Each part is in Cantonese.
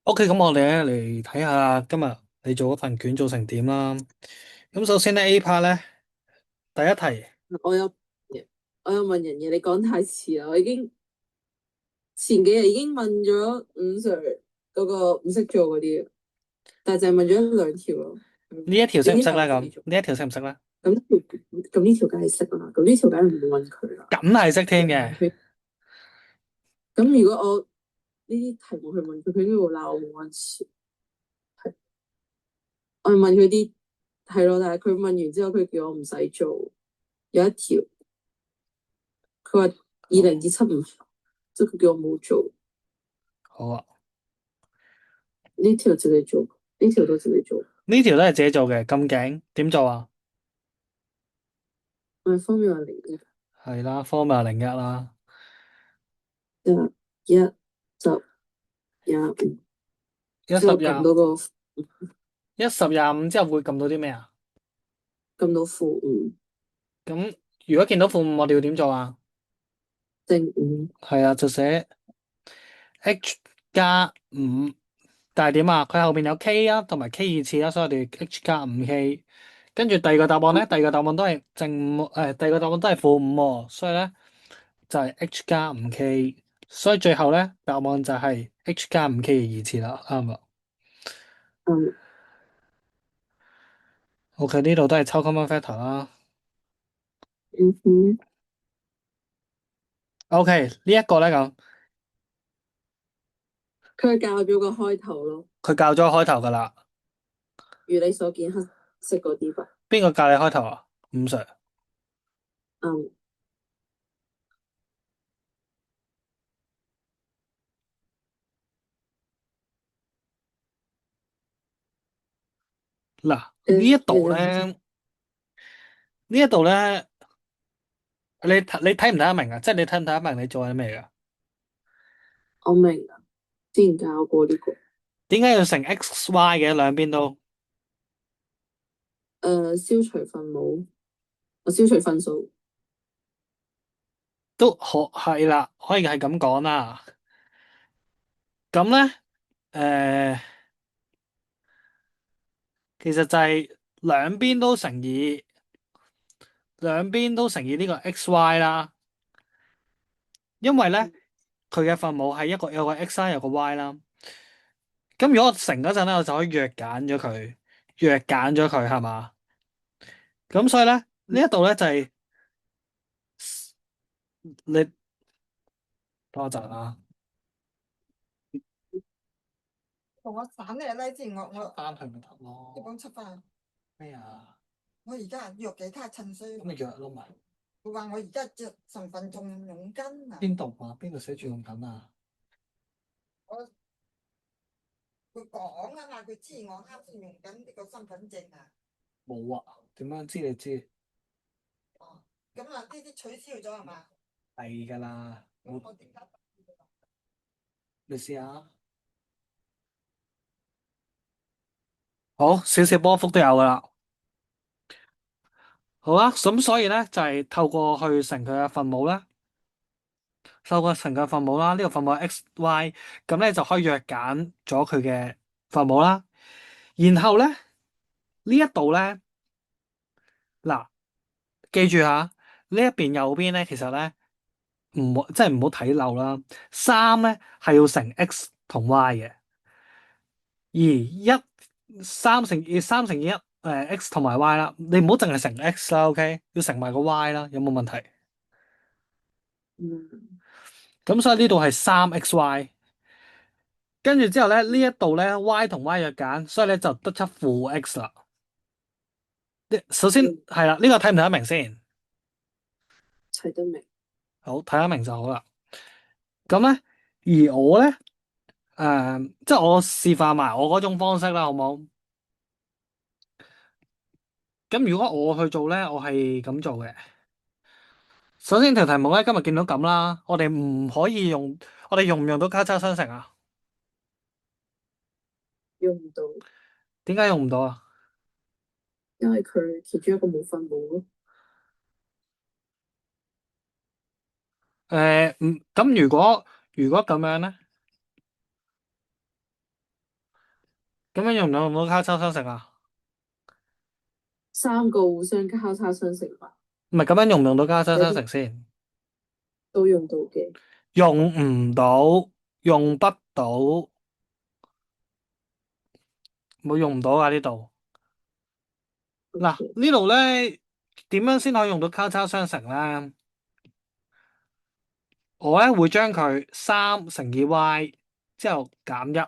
OK，咁我哋咧嚟睇下今日你做嗰份卷做成點啦。咁首先咧 A part 咧第一題，我有我有問人嘅，你講太遲啦，我已經前幾日已經問咗五 Sir 嗰個唔識做嗰啲，但係淨係問咗兩條咯。呢一條識唔識咧？呢啲係我自咁己做，呢一條識唔識咧？咁呢條梗係識啦，咁呢條梗係唔會問佢啦，梗係識添嘅。問佢。咁如果我呢啲題目去問佢，佢應該會鬧我冇温書。係我係問佢啲係咯，但係佢問完之後，佢叫我唔使做。有一條，佢話2027唔，即係佢叫我冇做好啊，呢條自己做，呢條都自己做。呢條都係自己做嘅，咁勁點做啊？我係方面話嚟嘅。係啦，Formula 01啦，一、10、25，一之後十廿一十廿五之後會撳到啲咩啊？撳到-5，咁如果見到負五，我哋要點做啊？正5。係啊，就寫 H 加五，但係點啊？佢後邊有 K 啊，同埋 K 二次啦，所以我哋 H 加五 K。跟住第二個答案咧，第二個答案都係正五，第二個答案都係負五喎，所以咧就係 H 加五 K。所以最後咧答案就係 H 加五 K 嘅二次啦，啱啦。嗯 OK，呢度都係抽 common factor 啦。嗯哼，OK，呢一個咧咁，佢教咗個開頭咯，佢教咗開頭噶啦。如你所見黑色嗰啲吧。邊個教你開頭啊？五 Sir。嗯，嗱，呢一你度就咧，呢一度咧，你睇唔睇得明啊？即係你睇唔睇得明你做緊咩噶？我明啊，之前教過呢個。點解要乘 x y 嘅兩邊都消除分母，我消除分數。都可係啦，可以係咁講啦。咁咧，誒、其實就係兩邊都乘以兩邊都乘以呢個 x y 啦。因為咧，佢嘅分母係有個 x 啦，有個 y 啦。咁如果我乘嗰陣咧，我就可以弱減咗佢，弱減咗佢係嘛？咁所以咧，呢一度咧就係、你多陣啊，同我散你拉之前我翻去咪得咯。一講出翻，咩啊？我而家約幾他趁衰，咁咪約咯咪？佢話我而家隻身份仲用緊啊！邊度啊？邊度寫住用緊啊？我佢講啊嘛，佢知我啱先用緊呢個身份證啊。冇啊？點樣知你知？哦，咁啊呢啲取消咗係嘛？係噶啦，咁我點解？你試下。好，少少波幅都有噶啦。好啦，咁所以咧就係透過去乘佢嘅分母啦，透過乘佢嘅分母啦，呢個分母係 x y，咁咧就可以約減咗佢嘅分母啦。然後咧呢一度咧嗱，記住下呢一邊右邊咧，其實咧唔好即係唔好睇漏啦。三咧係要乘 x 同 y 嘅，而三乘以一x 同埋 y 啦，你唔好淨係乘 x 啦，OK，要乘埋個 y 啦，有冇問題？嗯，咁所以呢度係3xy，跟住之後咧呢一度咧 y 同 y 約減，所以咧就得出負 x 啦。首先嗯，係啦，呢個睇唔睇得明先？睇得明。好，睇得明就好啦。咁咧，而我咧，即係我示範埋我嗰種方式啦，好冇？咁如果我去做咧，我係咁做嘅。首先條題目咧，今日見到咁啦，我哋唔可以用，我哋用唔用到交叉相乘啊？用唔到，點解用唔到啊？因為佢其中一個冇分母咯。唔咁如果咁樣咧，咁樣用唔到交叉相乘啊？三個互相交叉相乘法唔係咁樣用唔用到交叉相有啲乘先？都用到嘅。用唔到，用不到，冇用唔到啊呢度。嗱 OK，呢度咧點樣先可以用到交叉相乘咧？我咧會將佢3乘以y之後減一，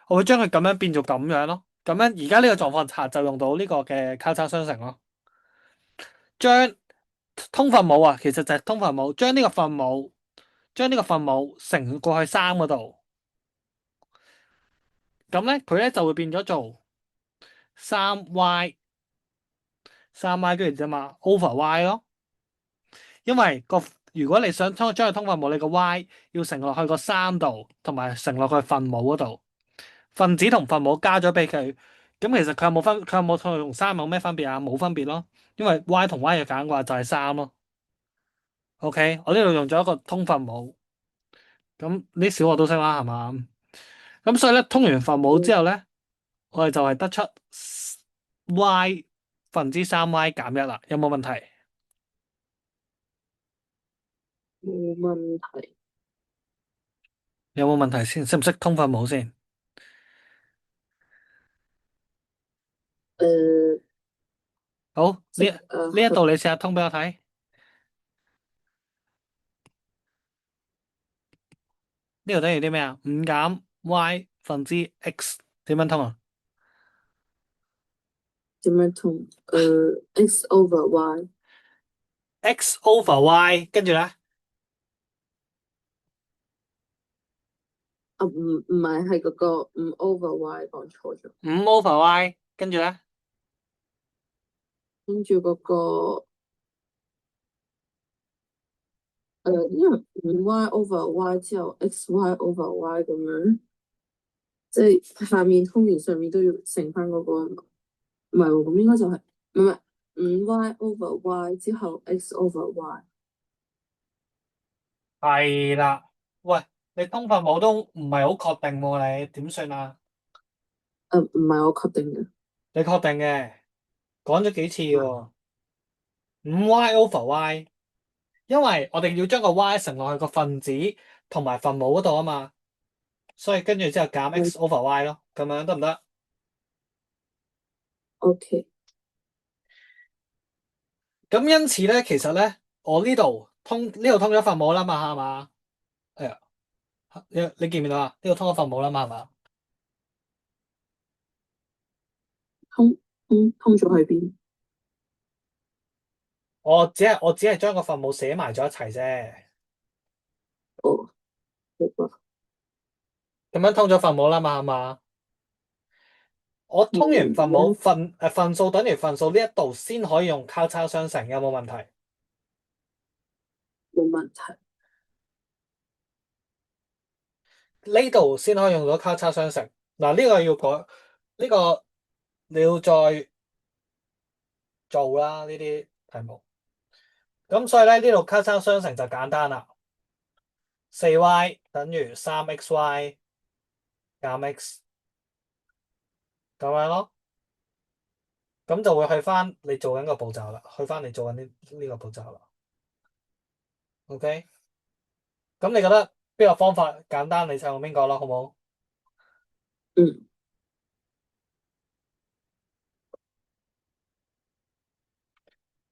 我會將佢咁樣變做咁樣咯。咁樣而家呢個狀況下就用到呢個嘅交叉相乘咯。將通分母啊，其實就係通分母，將呢個分母乘過去3嗰度，咁咧佢咧就會變咗做3y 跟住啫嘛，over y 咯。因為如果你想將佢通分母，你個 y 要乘落去個3度，同埋乘落去分母嗰度，分子同分母加咗俾佢，咁其實佢有冇同3有咩分別啊？冇分別咯，因為 y 同 y 嘅簡化就係3咯。OK，我呢度用咗一個通分母，咁呢小學都識啦，係嘛？咁所以咧，通完分母之後咧，我哋就係得出 y 分之3y 減一啦，有冇問題？冇問題。有冇問題先？識唔識通分母先？誒，好，呢識呢一度你試下通俾我睇。呢度等於啲咩啊？5減 y 分之 x 點樣通啊點樣通？x over y ？x over y 跟住咧啊，唔係嗰個5 over y 講錯咗， 5over y 跟住咧跟住嗰個因為5y over y 之後 xy over y 咁樣，即係下面通完上面都要乘翻嗰個，唔係喎，咁應該就係唔係5y over y 之後 x over y，係啦。喂，你通分母都唔係好確定喎，你點算啊？唔係我確定嘅，你確定嘅？講咗幾次喎？5y over y，因為我哋要將個 y 乘落去個分子同埋分母嗰度啊嘛，所以跟住之後減 x over y 咯，咁樣得唔得？OK，咁因此咧，其實咧，我呢度通咗分母啦嘛，係嘛？哎呀，你見唔見到啊？呢度通咗分母啦嘛，係嘛？通咗去邊？我只係將個分母寫埋咗一齊啫，哦，好吧，咁樣通咗分母啦嘛，係嘛？我通完分母分數等於分數呢一度先可以用交叉相乘，有冇問題？冇問題。呢度先可以用到交叉相乘。嗱，呢個要改，呢個你要再做啦，呢啲題目。咁所以咧，呢度交叉相乘就簡單啦。4y 等於3xy 減 x 咁樣咯，咁就會去翻你做緊個步驟啦，去翻你做緊呢個步驟啦。OK，咁你覺得邊個方法簡單？你就用邊個咯，好冇嗯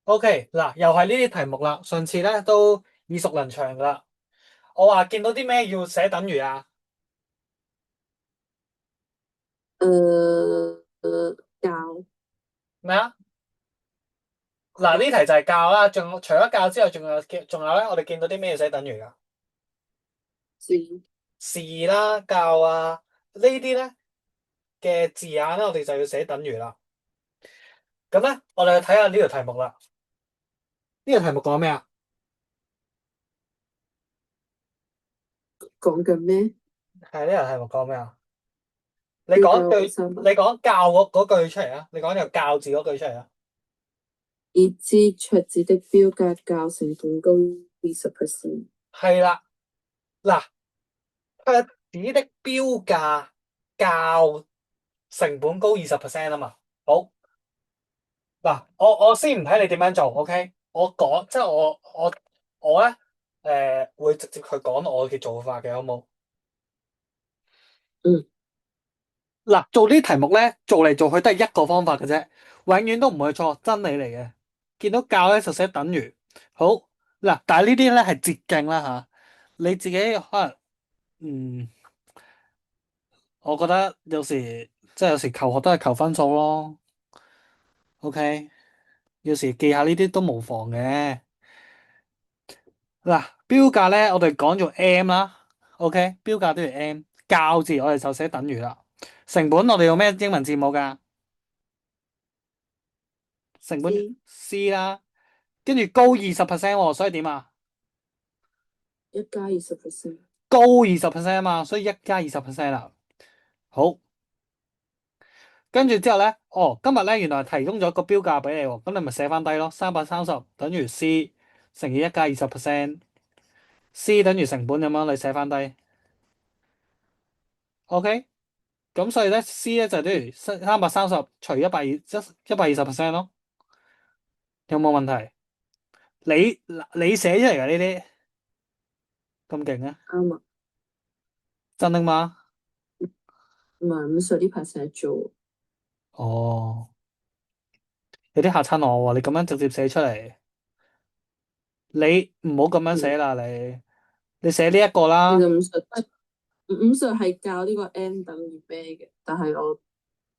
，？OK，嗱，又係呢啲題目啦。上次咧都耳熟能詳噶啦。我話見到啲咩要寫等於啊？教咩啊？嗱，呢題就係教啦，仲除咗教之外，仲有咧，我哋見到啲咩要寫等於噶？字是啦，教啊，呢啲咧嘅字眼咧，我哋就要寫等於啦。咁咧，我哋去睇下呢條題目啦。呢條題目講咩啊？講緊咩？係呢條題目講咩啊？你要講句，教學生吧，你講教嗰句出嚟啊！你講個教字嗰句出嚟啊！已知桌子的標價較成本高20%。係啦，嗱，桌子的標價較成本高20% 啊嘛。好，嗱，我先唔睇你點樣做，OK？我講即係我咧會直接去講我嘅做法嘅，好冇？嗯，嗱，做呢啲題目咧，做嚟做去都係一個方法嘅啫，永遠都唔會錯，真理嚟嘅。見到教咧就寫等於。好，嗱，但係呢啲咧係捷徑啦吓，你自己可能我覺得有時即係有時求學都係求分數咯，OK？有時記下呢啲都無妨嘅。嗱，標價咧我哋講做 M 啦，OK？標價都要 M，教字我哋就寫等於啦。成本我哋用咩英文字母㗎？成本 C C 啦，跟住高20%喎，所以點啊？ 1+20%，高20%啊嘛，所以1+20%啦。好，跟住之後咧，今日咧原來提供咗個標價俾你喎，咁你咪寫翻低咯。330等於 C 乘以1+20%，C 等於成本咁樣，你寫翻低。OK，咁所以咧 C 咧就等於330除120%咯，有冇問題？你寫出嚟嘅呢啲咁勁啊？啱啊，真的嗎？唔係咁上呢排成日做，哦，有啲嚇親我喎，你咁樣直接寫出嚟。你唔好咁樣寫嗯，啦，你寫呢一個啦。其實五十係教呢個 n 等於咩嘅，但係我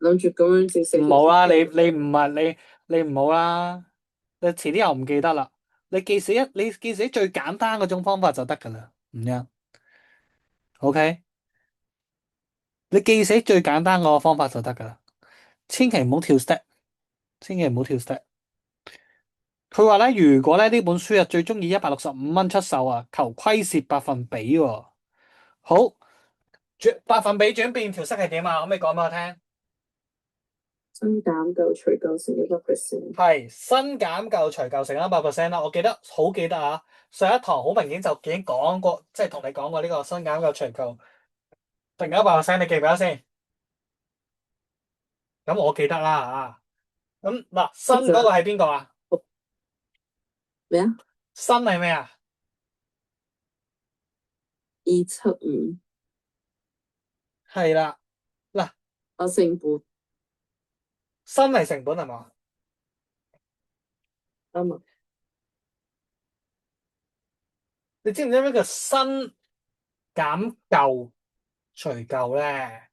諗住咁樣正寫條唔好啦，出嚟，你唔係你唔好啦，你遲啲又唔記得啦。你記死最簡單嗰種方法就得噶啦，唔啱？OK，你記死最簡單嗰個方法就得噶啦，千祈唔好跳 step，千祈唔好跳 step。佢話咧，如果咧呢本書啊最終以165蚊出售啊，求虧蝕百分比喎。好，百分比轉變條式係點啊？可唔可以講俾我聽？增減舊除舊乘100%。係新減舊除舊乘100%啦，我記得好記得啊！上一堂好明顯就已經講過，即係同你講過呢個新減舊除舊乘100%，你記唔記得先？咁我記得啦啊！咁嗱，新嗰個係邊個啊？咩啊？新係咩啊？275，係啦，嗱，我成本新係成本係嘛？啱啊，你知唔知咩叫新減舊除舊咧？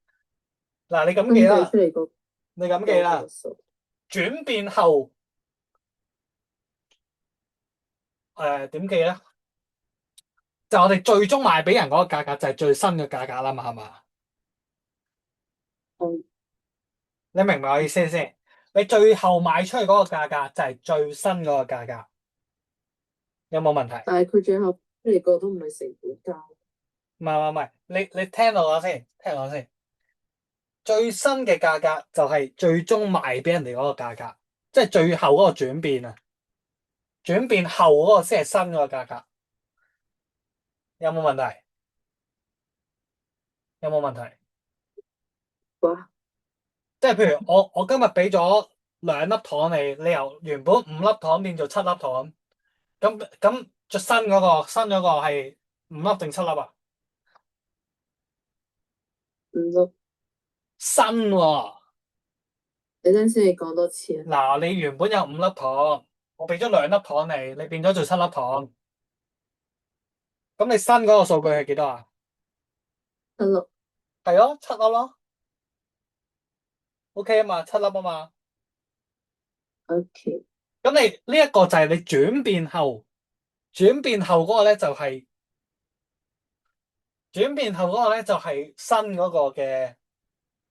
嗱，你咁記新計啦，出嚟個你咁記舊個啦，數，轉變後點記咧？就我哋最終賣俾人嗰個價格就係最新嘅價格啦嘛，係嘛？嗯，你明唔明我意思先？你最後賣出去嗰個價格就係最新嗰個價格，有冇問題？但係佢最後出嚟個都唔係成本價，唔係，你聽到我先，聽我先。最新嘅價格就係最終賣俾人哋嗰個價格，即係最後嗰個轉變啊！轉變後嗰個先係新嗰個價格，有冇問題？有冇問題？哇，即係譬如我今日俾咗2粒糖你，你由原本5粒糖變做7粒糖，咁最新嗰個係5粒定7粒啊？唔咯，新喎，你等陣先，你講多次啊，嗱，你原本有5粒糖，我俾咗2粒糖你，你變咗做7粒糖，咁你新嗰個數據係幾多啊？得咯係咯，7粒咯，OK 啊嘛，7粒啊嘛。，OK，咁你呢一個就係你轉變後嗰個咧就係新嗰個嘅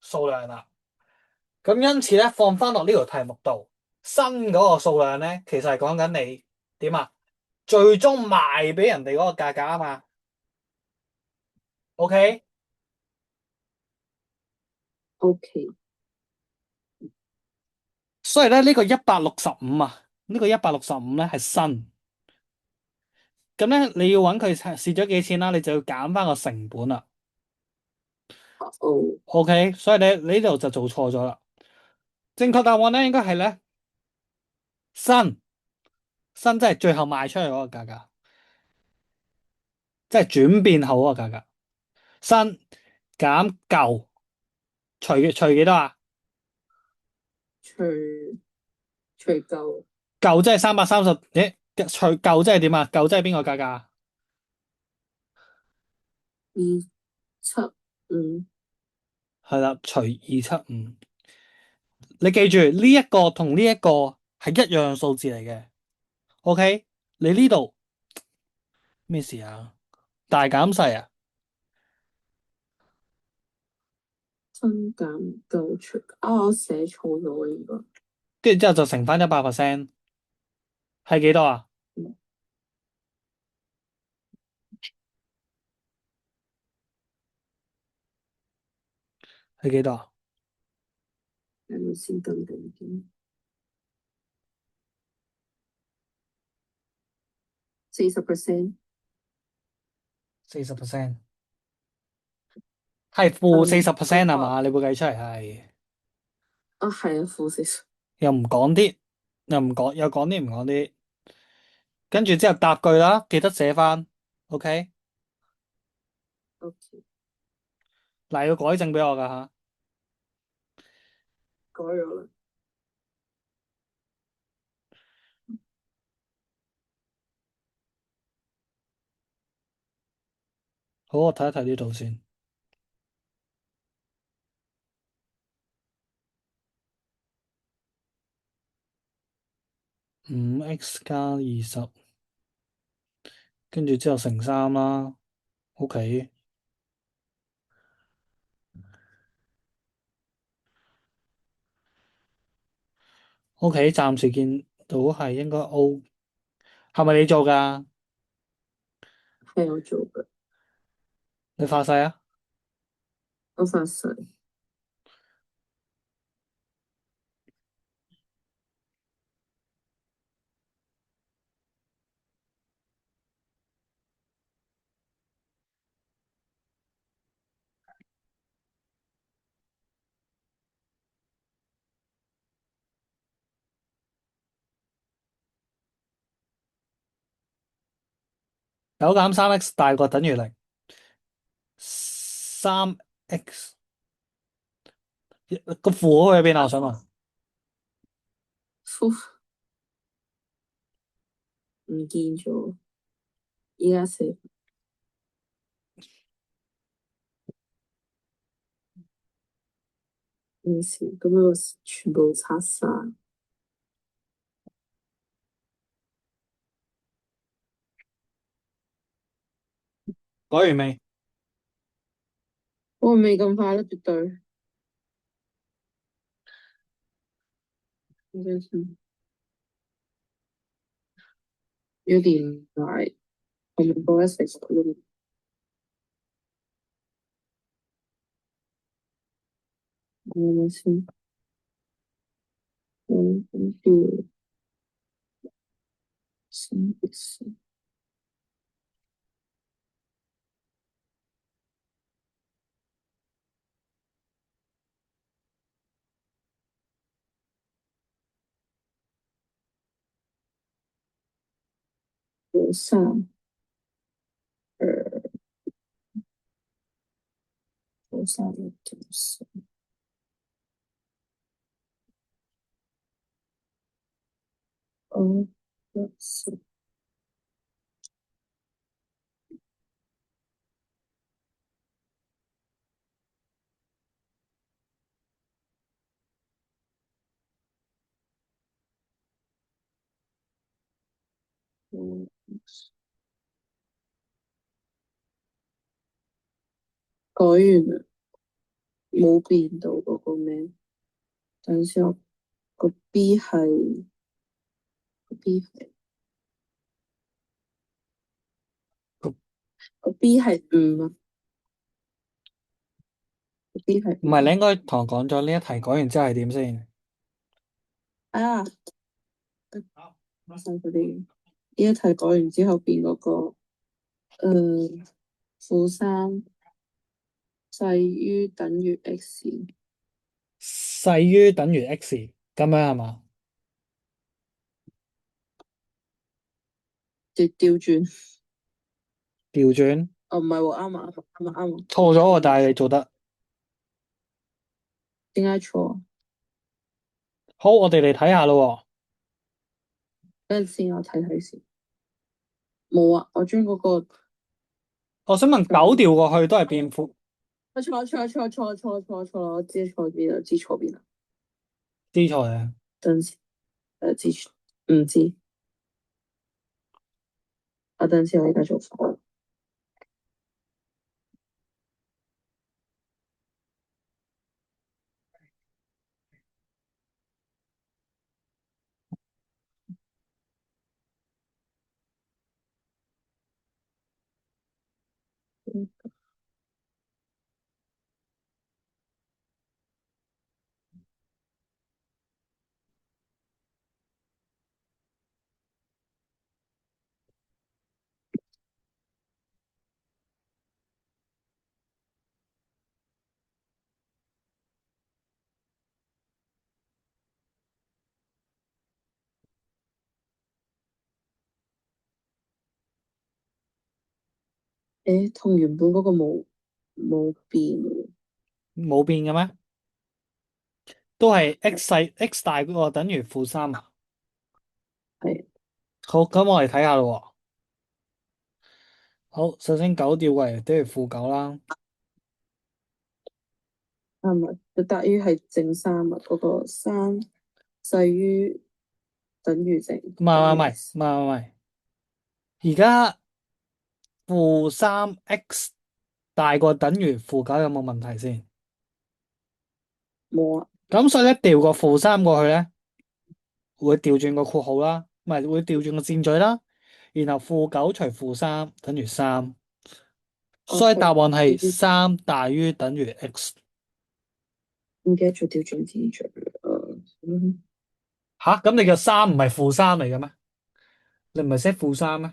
數量啦。咁因此咧，放翻落呢條題目度，新嗰個數量咧，其實係講緊你點啊？最終賣俾人哋嗰個價格啊嘛。OK，OK，所以咧呢個165啊，呢個165咧係新。咁咧你要揾佢蝕咗幾錢啦，你就要減翻個成本啦。O。OK，所以你呢度就做錯咗啦。正確答案咧應該係咧新即係最後賣出去嗰個價格，即係轉變後嗰個價格。新減舊除幾多啊？除除舊舊即係330，除舊即係點啊？舊即係邊個價格啊？275。係啦，除275。你記住呢一個同呢一個係一樣數字嚟嘅。OK，你呢度咩事啊？大減細啊？新減舊除我寫錯咗啊！應該跟住之後就乘翻100%，係幾多啊？係幾多啊？係咪先咁定嘅40%？40%係負40%係嘛？你會計出嚟係係啊，負40。又唔講啲，又唔講，又講啲唔講啲，跟住之後答句啦，記得寫翻。OK，OK，嗱要改正俾我噶吓。改咗啦。好，我睇一睇呢度先。5x 加20，跟住之後乘3啦。OK，OK，暫時見到係應該 O，係咪你做噶？係我做嘅，你發誓啊？我發誓。9減3x大過等於零。3x 個負號喺邊啊？我想問。呼，唔見咗，依家寫件事，咁樣全部拆晒。改完未？我未咁快啦，絕對。等陣先，有點快，我們多一齊討論。等陣先，跟住先3、2、3、1.4。哦，是嗯，改完啦，冇變到嗰個咩？等陣先，我個 B 係個 B 係個個 B 係5啊，個 B 係5唔係，你應該同我講咗呢一題改完之後係點先？啊！馬上佢哋呢一題改完之後變嗰個負3細於等於 x，細於等於 x 咁樣係嘛？調轉。調轉哦，唔係喎，啱啊，啱啊，啱啊。錯咗喎，但係你做得點解錯？好，我哋嚟睇下咯等陣先，我睇睇先。冇啊，我將嗰個喎。我想問九調過去都係變負，我錯，我知錯邊啦，知錯邊啦。知錯嘅。等陣先，唔知。啊，等陣先，我而家做翻。誒，同原本嗰個冇變喎。冇變嘅咩？都係 x 細 x 大嗰個等於負三啊。係好，咁我嚟睇下咯喎。好，首先九調過嚟等於負九啦。啱啊，佢大於係正三啊，嗰個三細於等於正。唔係，而家負三 x 大過等於負九有冇問題先？冇啊。咁所以咧調個負三過去咧，會調轉個括號啦，唔係會調轉個箭嘴啦。然後負九除負三等於三，所以答案 OK，係三大於等於 x。唔記得咗調轉字序。吓，咁你嘅三唔係負三嚟嘅咩？你唔係寫負三咩？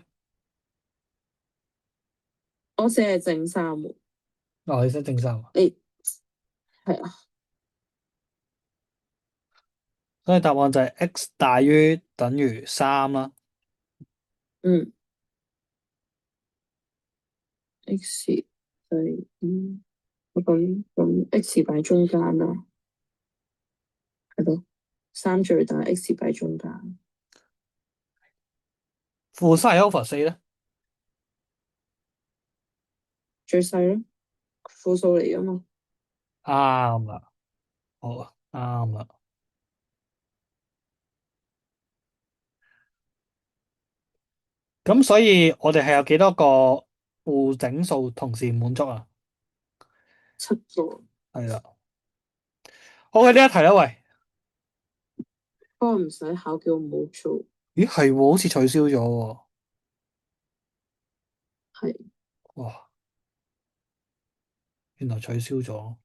我寫係正三喎。哦，你寫正三啊，誒，係啊。所以答案就係 x 大於等於三啦。嗯，x 係咁 x 擺中間啦，係咯，三最大，x 擺中間。負三係 over 四咧，最細咯，負數嚟噶嘛。啱啦，好啊，啱啦。咁所以我哋係有幾多個負整數同時滿足啊？7個。係啦，好嘅，呢一題啦，喂，不過唔使考，叫我唔好做。咦係喎，好似取消咗喎，係。哇，原來取消咗。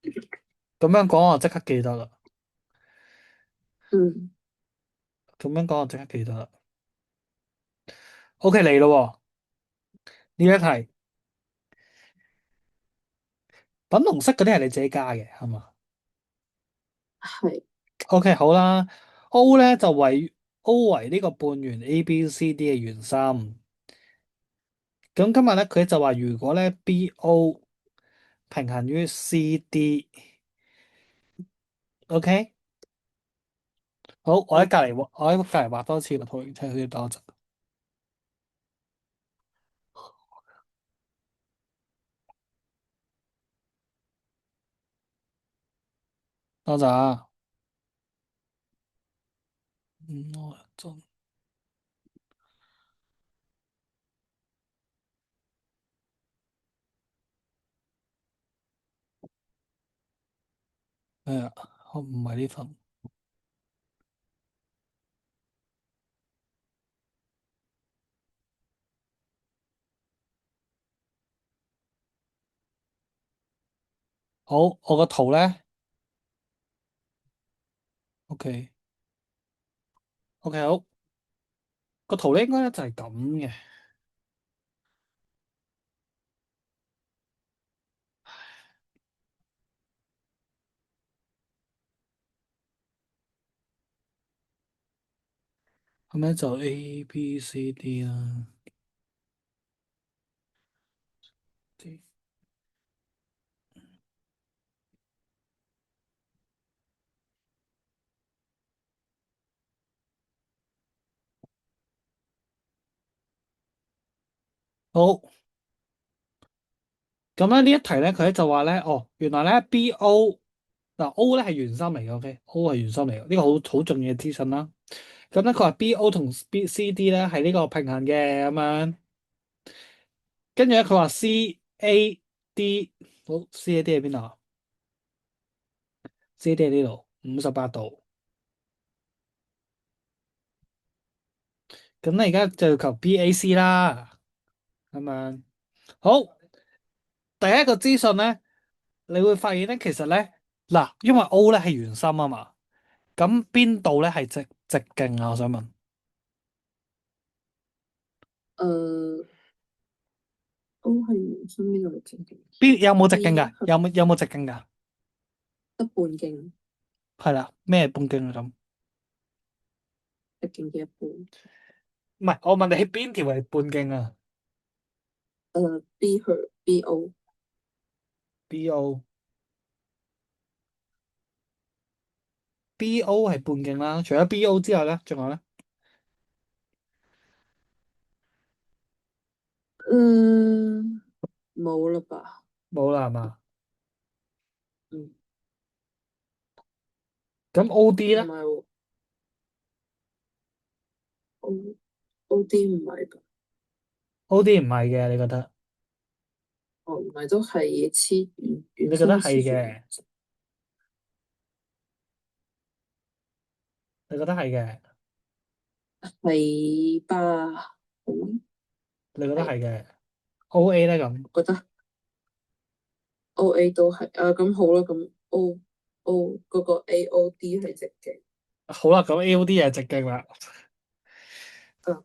咁樣講我即刻記得啦，嗯，咁樣講我即刻記得啦。OK 嚟咯喎，呢一題粉紅色嗰啲係你自己加嘅係嘛係。？OK 好啦，O 咧就O 為呢個半圓 ABCD 嘅圓心。咁今日咧佢就話如果咧 BO 平行於 CD，OK，好，我喺隔籬畫多次個圖形，睇佢多陣，多陣啊，我真咩啊？我唔係呢份，好，我個圖咧，OK，OK 好，個圖咧應該咧就係咁嘅，咁咧就 A、B、C、D 啦。好，咁咧呢一題咧，佢咧就話咧，哦，原來咧 BO 嗱 O 咧係原心嚟嘅，OK，O 係原心嚟嘅，呢個好重要嘅資訊啦。咁咧佢話 BO 同 B、C、D 咧係呢個平衡嘅咁樣，跟住咧佢話 CAD 好，CAD 喺邊度啊？CAD 喺呢度58度。咁咧而家就要求 BAC 啦，咁樣好。第一個資訊咧，你會發現咧，其實咧嗱，因為 O 咧係圓心啊嘛，咁邊度咧係直徑啊？我想問，誒，O 係圓心，邊度係正經？邊有冇直徑 B 㗎？有冇直徑㗎？得半徑，係啦，咩半徑啊咁？直徑嘅一半。唔係，我問你邊條係半徑啊B 去 BO，？BO BO 係半徑啦，除咗 BO 之外咧，仲有咧冇啦吧？冇啦係嘛？嗯，咁 OD 咧唔係喎，OD 唔係吧？？OD 唔係嘅，你覺得？哦，唔係都係黐原你覺得生係嘅？磁住你覺得係嘅？係吧？你覺得係係，嘅？OA 咧咁？覺得 OA 都係咁好啦，咁 O 嗰個 AOD 係直徑。好啦，咁 AOD 係直徑啦。啊，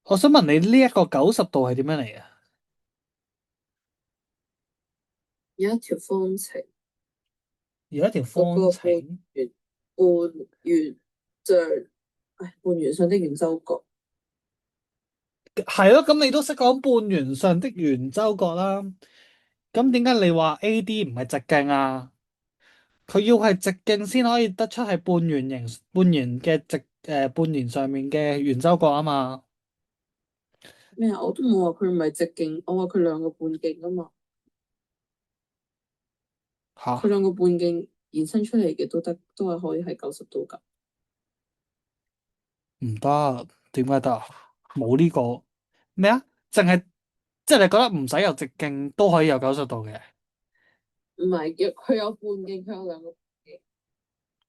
我想問你呢一個90度係點樣嚟嘅？有一條方程，有一條嗰方個半程。圓半圓像，半圓上的圓周角。係咯，咁你都識講半圓上的圓周角啦。咁點解你話 AD 唔係直徑啊？佢要係直徑先可以得出係半圓形、半圓嘅半圓上面嘅圓周角啊嘛。咩啊？我都冇話佢唔係直徑，我話佢兩個半徑啊嘛。佢吓，兩個半徑延伸出嚟嘅都得，都係可以係90度㗎。唔得，點解得啊？冇呢個咩啊？淨係即係你覺得唔使有直徑都可以有90度嘅？唔係，佢有半徑，佢有兩個半徑，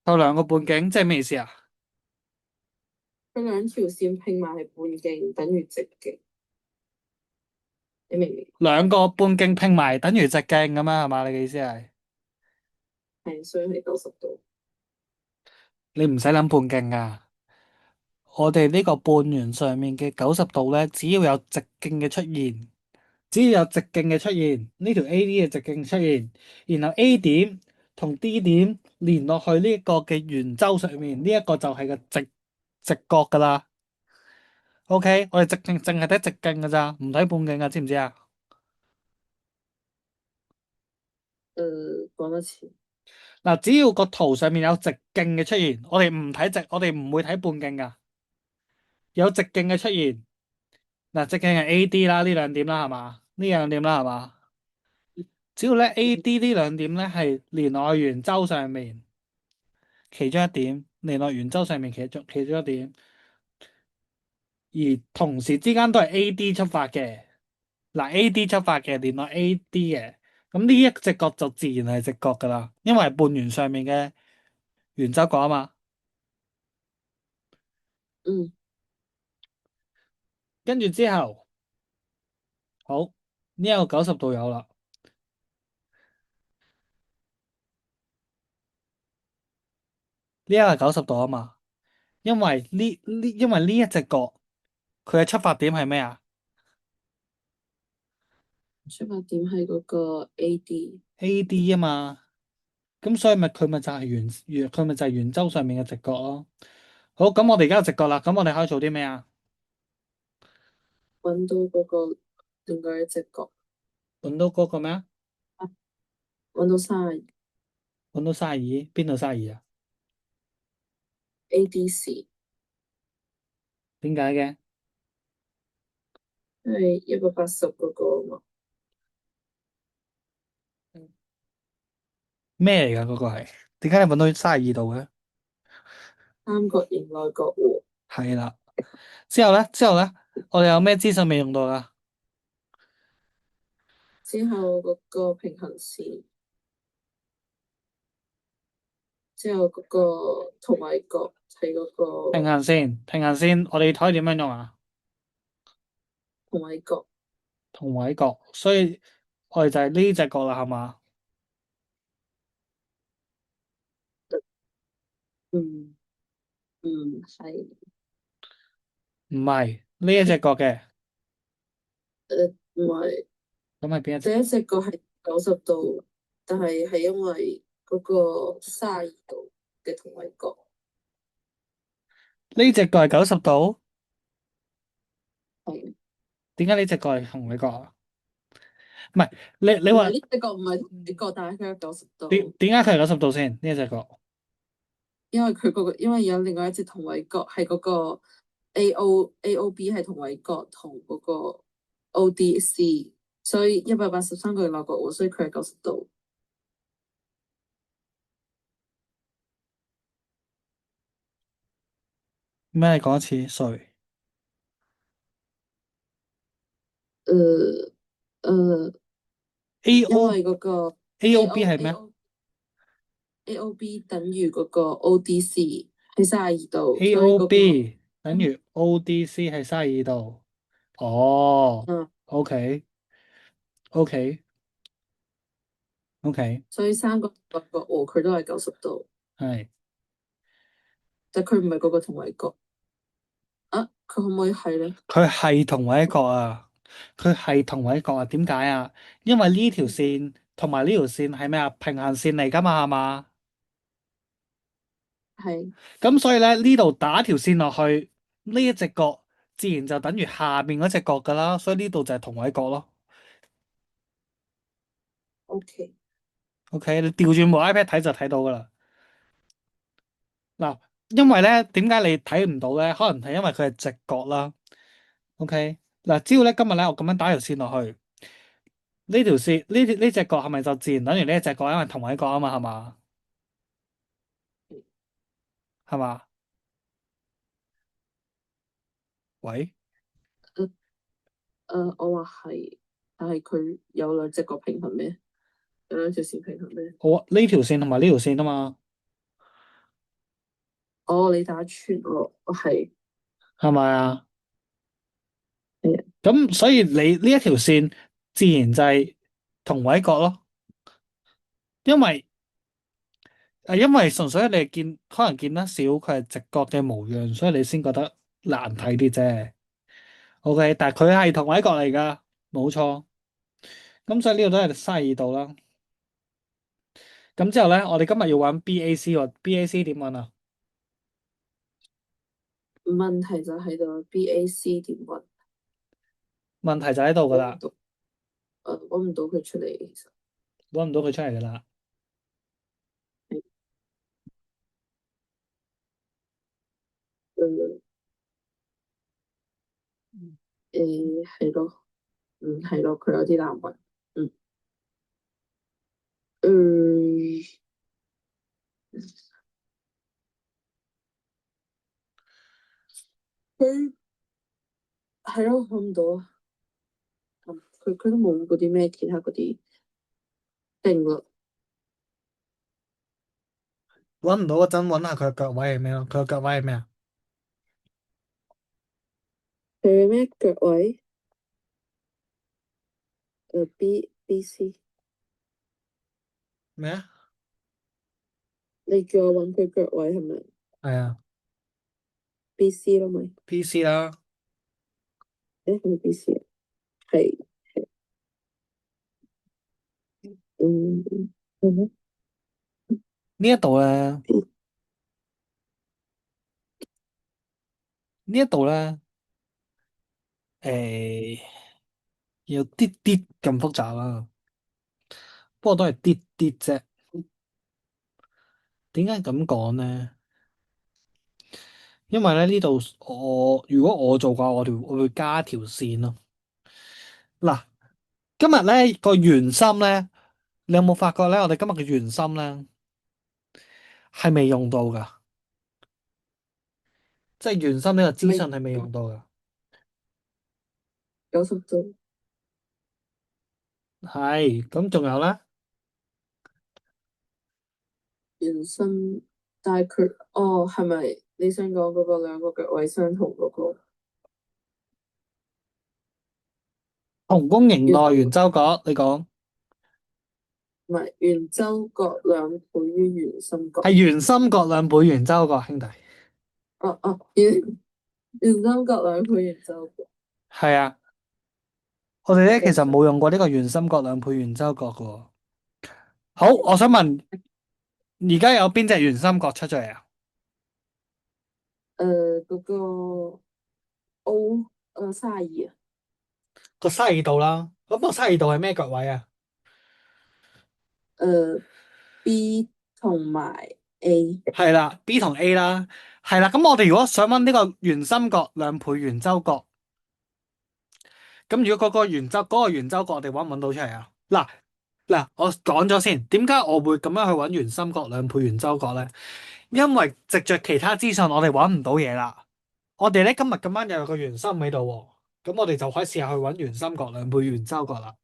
有兩個半徑，即係咩意思啊？佢兩條線拼埋係半徑，等於直徑。你明唔明？兩個半徑拼埋等於直徑咁樣係嘛？你嘅意思係？係，所以係90度。你唔使諗半徑噶，我哋呢個半圓上面嘅90度咧，只要有直徑嘅出現，只要有直徑嘅出現，呢條 AD 嘅直徑出現，然後 A 點同 D 點連落去呢一個嘅圓周上面，呢一個就係個直角噶啦。OK，我哋直徑淨係睇直徑噶咋，唔睇半徑噶，知唔知啊？講多次。嗱，只要個圖上面有直徑嘅出現，我哋唔會睇半徑噶，有直徑嘅出現。嗱，直徑係 AD 啦，呢兩點啦，係嘛？呢兩點啦，係嘛？只要咧 AD 呢兩點咧係連落去圓周上面其中一點，連落圓周上面其中一點，而同時之間都係 AD 出發嘅。嗱，AD 出發嘅連落 AD 嘅，咁呢一隻角就自然係直角噶啦，因為係半圓上面嘅圓周角啊嘛。嗯，跟住之後，好，呢一個90度有啦，呢一個係90度啊嘛，因為呢一隻角佢嘅出發點係咩啊出發點係嗰個 AD。？AD 啊嘛，咁所以佢咪就係圓周上面嘅直角咯。好，咁我哋而家有直角啦，咁我哋可以做啲咩啊？搵到嗰個另外一隻角，揾到嗰個咩啊？搵到32揾到32，邊度32啊？ADC，點解嘅？係180嗰個啊嘛，咩嚟噶？嗰個係點解你揾到32度嘅？三角形內角和，係啦。之後咧，我哋有咩資訊未用到噶？之後嗰個平行線，之後嗰個同位角係嗰個平行線，我哋可以點樣用啊？同位角，同位角，所以我哋就係呢隻角啦，係嘛？嗯係，唔係呢一隻角嘅，唔係，咁係邊一隻？第一隻角係90度，但係因為嗰個32度嘅同位角，呢隻角係90度，係，點解呢隻角係同位角啊？唔係你話唔係呢隻角唔係同位角，但係佢有九十度，點解佢係90度先？呢一隻角因為佢嗰個因為有另外一隻同位角係嗰個 AOB 係同位角同嗰個 ODC，所以183個內角和，所以佢係90度。咩？你講一次，sorry。誒誒，因 AO 為嗰個 AOB AO 係咩啊 AO AOB 等於嗰個 ODC 係32度，所以嗰個？AOB 等於 ODC 係32度。哦嗯，，OK OK OK，所以三個內角和佢都係90度，係但佢唔係嗰個同位角啊，佢可唔可以係咧？佢係同位角啊！佢係同位角啊！點解啊？因為呢條線同埋呢條線係咩啊？平行線嚟噶嘛，係嘛？係咁所以咧呢度打條線落去，呢一隻角自然就等於下面嗰隻角噶啦，所以呢度就係同位角咯。OK。OK，你調轉部 iPad 睇就睇到噶啦。嗱，因為咧點解你睇唔到咧？可能係因為佢係直角啦。OK，嗱，只要咧今日咧我咁樣打條線落去，呢條線呢隻角係咪就自然等於呢一隻角？因為同位角啊嘛，係嘛？係嘛？喂，我話係，但係佢有兩隻角平衡咩？有兩條線平衡咩？我呢條線同埋呢條線啊嘛，哦，你打穿我係係咪啊？係啊，咁所以你呢一條線自然就係同位角咯，因為因為純粹你係可能見得少佢係直角嘅模樣，所以你先覺得難睇啲啫。OK，但係佢係同位角嚟噶，冇錯。咁所以呢度都係32度啦。咁之後咧，我哋今日要揾 BAC 喎，BAC 點揾啊？問題就喺度 BAC 點揾？問題就喺度噶啦，揾唔到，揾唔到佢出嚟，其實揾唔到佢出嚟噶啦。誒係咯，係咯，佢有啲難揾，嗯誒佢係咯，揾唔到啊，佢都冇嗰啲咩其他嗰啲定律，揾唔到嗰陣，揾下佢嘅腳位係咩咯？佢嘅腳位係咩啊？佢咩腳位？BC。咩啊？你叫我揾佢腳位係咪係啊？BC 咯咪？，PC 啦。係咪 BC 啊？係，嗯，嗯呢一度咧，呢一度咧，誒、有啲啲咁複雜啦，不過都係啲啲啫。點解咁講咧？因為咧呢度如果我做嘅話，我會加條線咯。嗱，今日咧個圓心咧，你有冇發覺咧？我哋今日嘅圓心咧係未用到噶，即係圓心呢個資訊係未用到噶。 90度係，咁仲有咧？圓心，但係佢係咪你想講嗰個兩個腳位相同嗰個？同公形內圓周角，你講唔係圓周角兩倍於圓心角。係圓心角兩倍圓周角，兄弟。圓心角兩倍圓周角。係啊，我哋咧其實冇用過呢個圓心角兩倍圓周角噶喎。好，我想問，而家有邊隻圓心角出咗嚟啊？嗰個 O 32啊。個卅二度啦，咁個卅二度係咩角位啊？B 同埋 A。係啦，B 同 A 啦，係啦。咁我哋如果想揾呢個圓心角兩倍圓周角，咁如果嗰個圓周角，我哋揾唔揾到出嚟啊？嗱，我講咗先，點解我會咁樣去揾圓心角兩倍圓周角咧？因為藉着其他資訊，我哋揾唔到嘢啦。我哋咧今日咁啱又有個圓心喺度喎，咁我哋就可以試下去揾圓心角兩倍圓周角啦。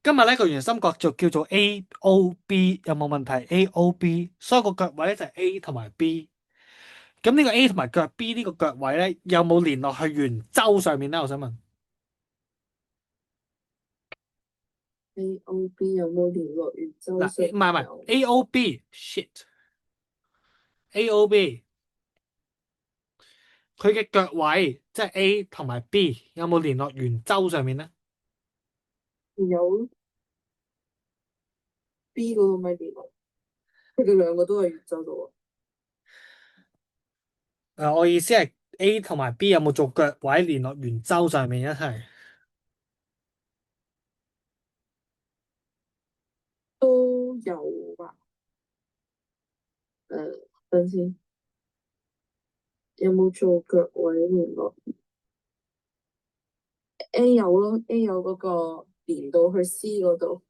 今日咧個圓心角就叫做 AOB，有冇問題？AOB，所以個腳位咧就係 A 同埋 B。咁呢個 A 同埋腳 B 呢個腳位咧有冇連落去圓周上面咧？我想問。AOB 有冇聯絡圓周嗱，上？唔係AOB，shit，AOB，佢嘅腳位即係 A 同埋 B 有冇連落圓周上面咧？有 B 嗰個咪聯絡，佢哋兩個都係圓周度我意思係 A 同埋 B 有冇做腳位連落圓周上面一齊？都有吧？等先，有冇做腳位聯絡？A 有咯，A 有嗰個連到去 C 嗰度。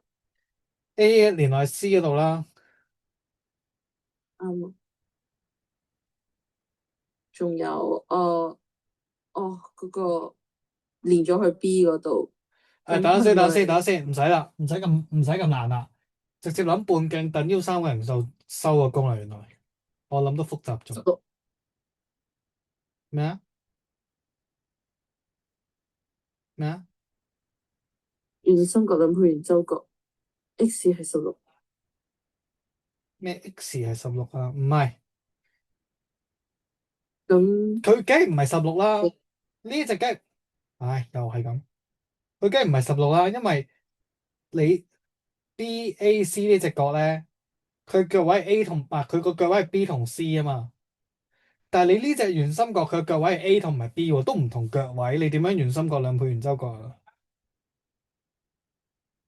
A 連落去 C 嗰度啦。啱啊。仲有嗰個連咗去 B 嗰度。等下先，唔使啦，唔使咁難啦，直接諗半徑等腰三個人數收個工啦。原來我諗到複雜咗。咩啊？咩啊？圓心角兩倍圓周角，X 係16。咩 X 係16啊？唔係，咁佢梗係唔係16啦。呢隻梗係，唉，又係咁。佢梗係唔係16啦，因為你 BAC 呢隻角咧，佢腳位 A 同佢個腳位係 B 同 C 啊嘛。但係你呢隻圓心角佢腳位係 A 同埋 B 喎，都唔同腳位，你點樣圓心角兩倍圓周角啊？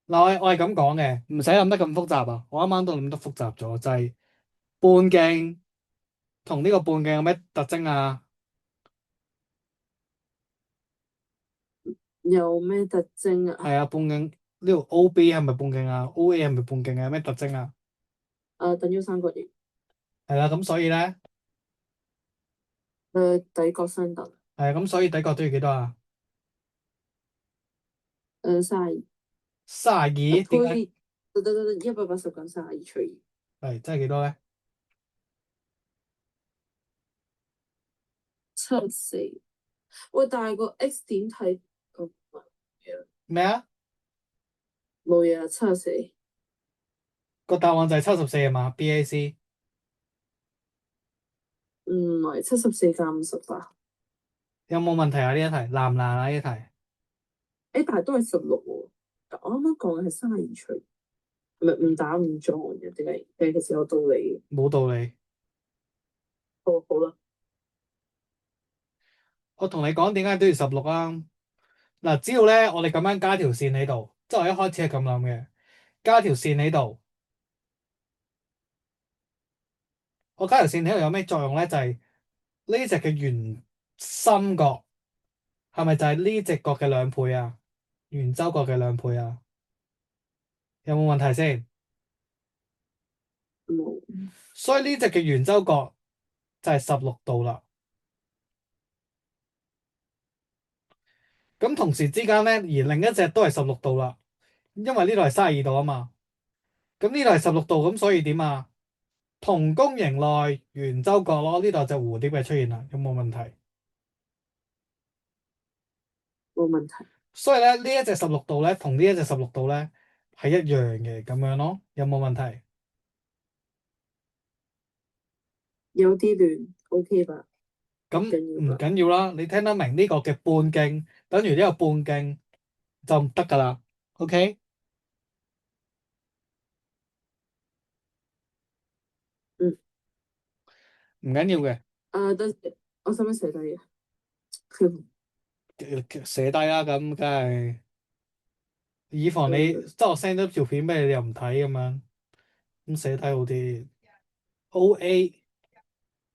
嗱，我係咁講嘅，唔使諗得咁複雜啊！我啱啱都諗得複雜咗，就係半徑同呢個半徑有咩特徵啊？有咩特徵啊？係啊，半徑呢度 OB 係咪半徑啊？OA 係咪半徑啊？有咩特徵啊？等腰三角形。係啦，咁所以咧，底角相等。係咁所以底角都要幾多啊？ 32。32，點解？得180減32除2。係真係幾多咧74。喂，但係個 X 點睇？咩啊？冇嘢啦，74。個答案就係74啊嘛，BAC。唔係74加58。有冇問題啊？呢一題難唔難啊？呢一題但係都係16喎。但我啱啱講嘅係32除。唔係誤打誤撞嘅，定係其實有道理嘅？冇道理。好啦，我同你講點解都要16啊？嗱，只要咧我哋咁樣加條線喺度，即係我一開始係咁諗嘅，加條線喺度。我加條線喺度有咩作用咧？就係呢隻嘅圓心角係咪就係呢隻角嘅兩倍啊？圓周角嘅兩倍啊？有冇問題先？冇所以呢隻嘅圓周角就係16度啦。咁同時之間咧，而另一隻都係16度啦，因為呢度係32度啊嘛。咁呢度係16度，咁所以點啊？同公形內圓周角咯，呢度就蝴蝶嘅出現啦，有冇問題？冇問題，所以咧呢一隻16度咧，同呢一隻16度咧係一樣嘅咁樣咯，有冇問題？有啲亂，OK 吧？咁唔緊要吧？緊要啦，你聽得明呢個嘅半徑等於呢個半徑就唔得噶啦，OK？嗯，唔緊要嘅，等陣我使唔使寫低啊？寫低啦，咁梗係以防你嗯，即係我 send 咗條片俾你，你又唔睇咁樣，咁寫低好啲。OA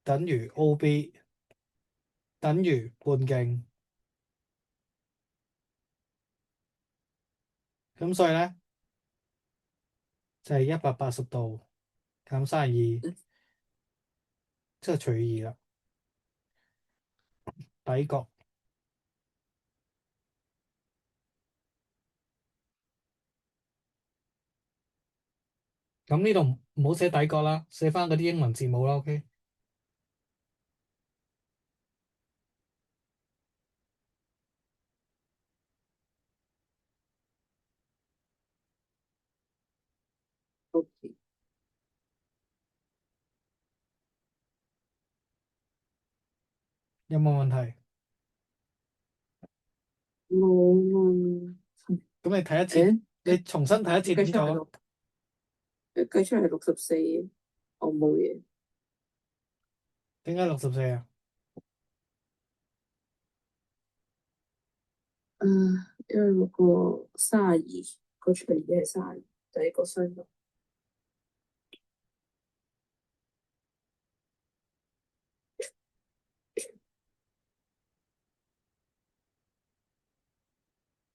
等於 OB 等於半徑，咁所以咧就係180度減32，即係除以2啦，底角。咁呢度唔好寫底角啦，寫翻嗰啲英文字母啦，OK？好，有冇問題？冇問題。咁你睇一次，誒，你重新睇一次點做啊？計出嚟係64，我冇嘢。點解64啊？因為嗰個32個出嚟已經係32，第一個雙數。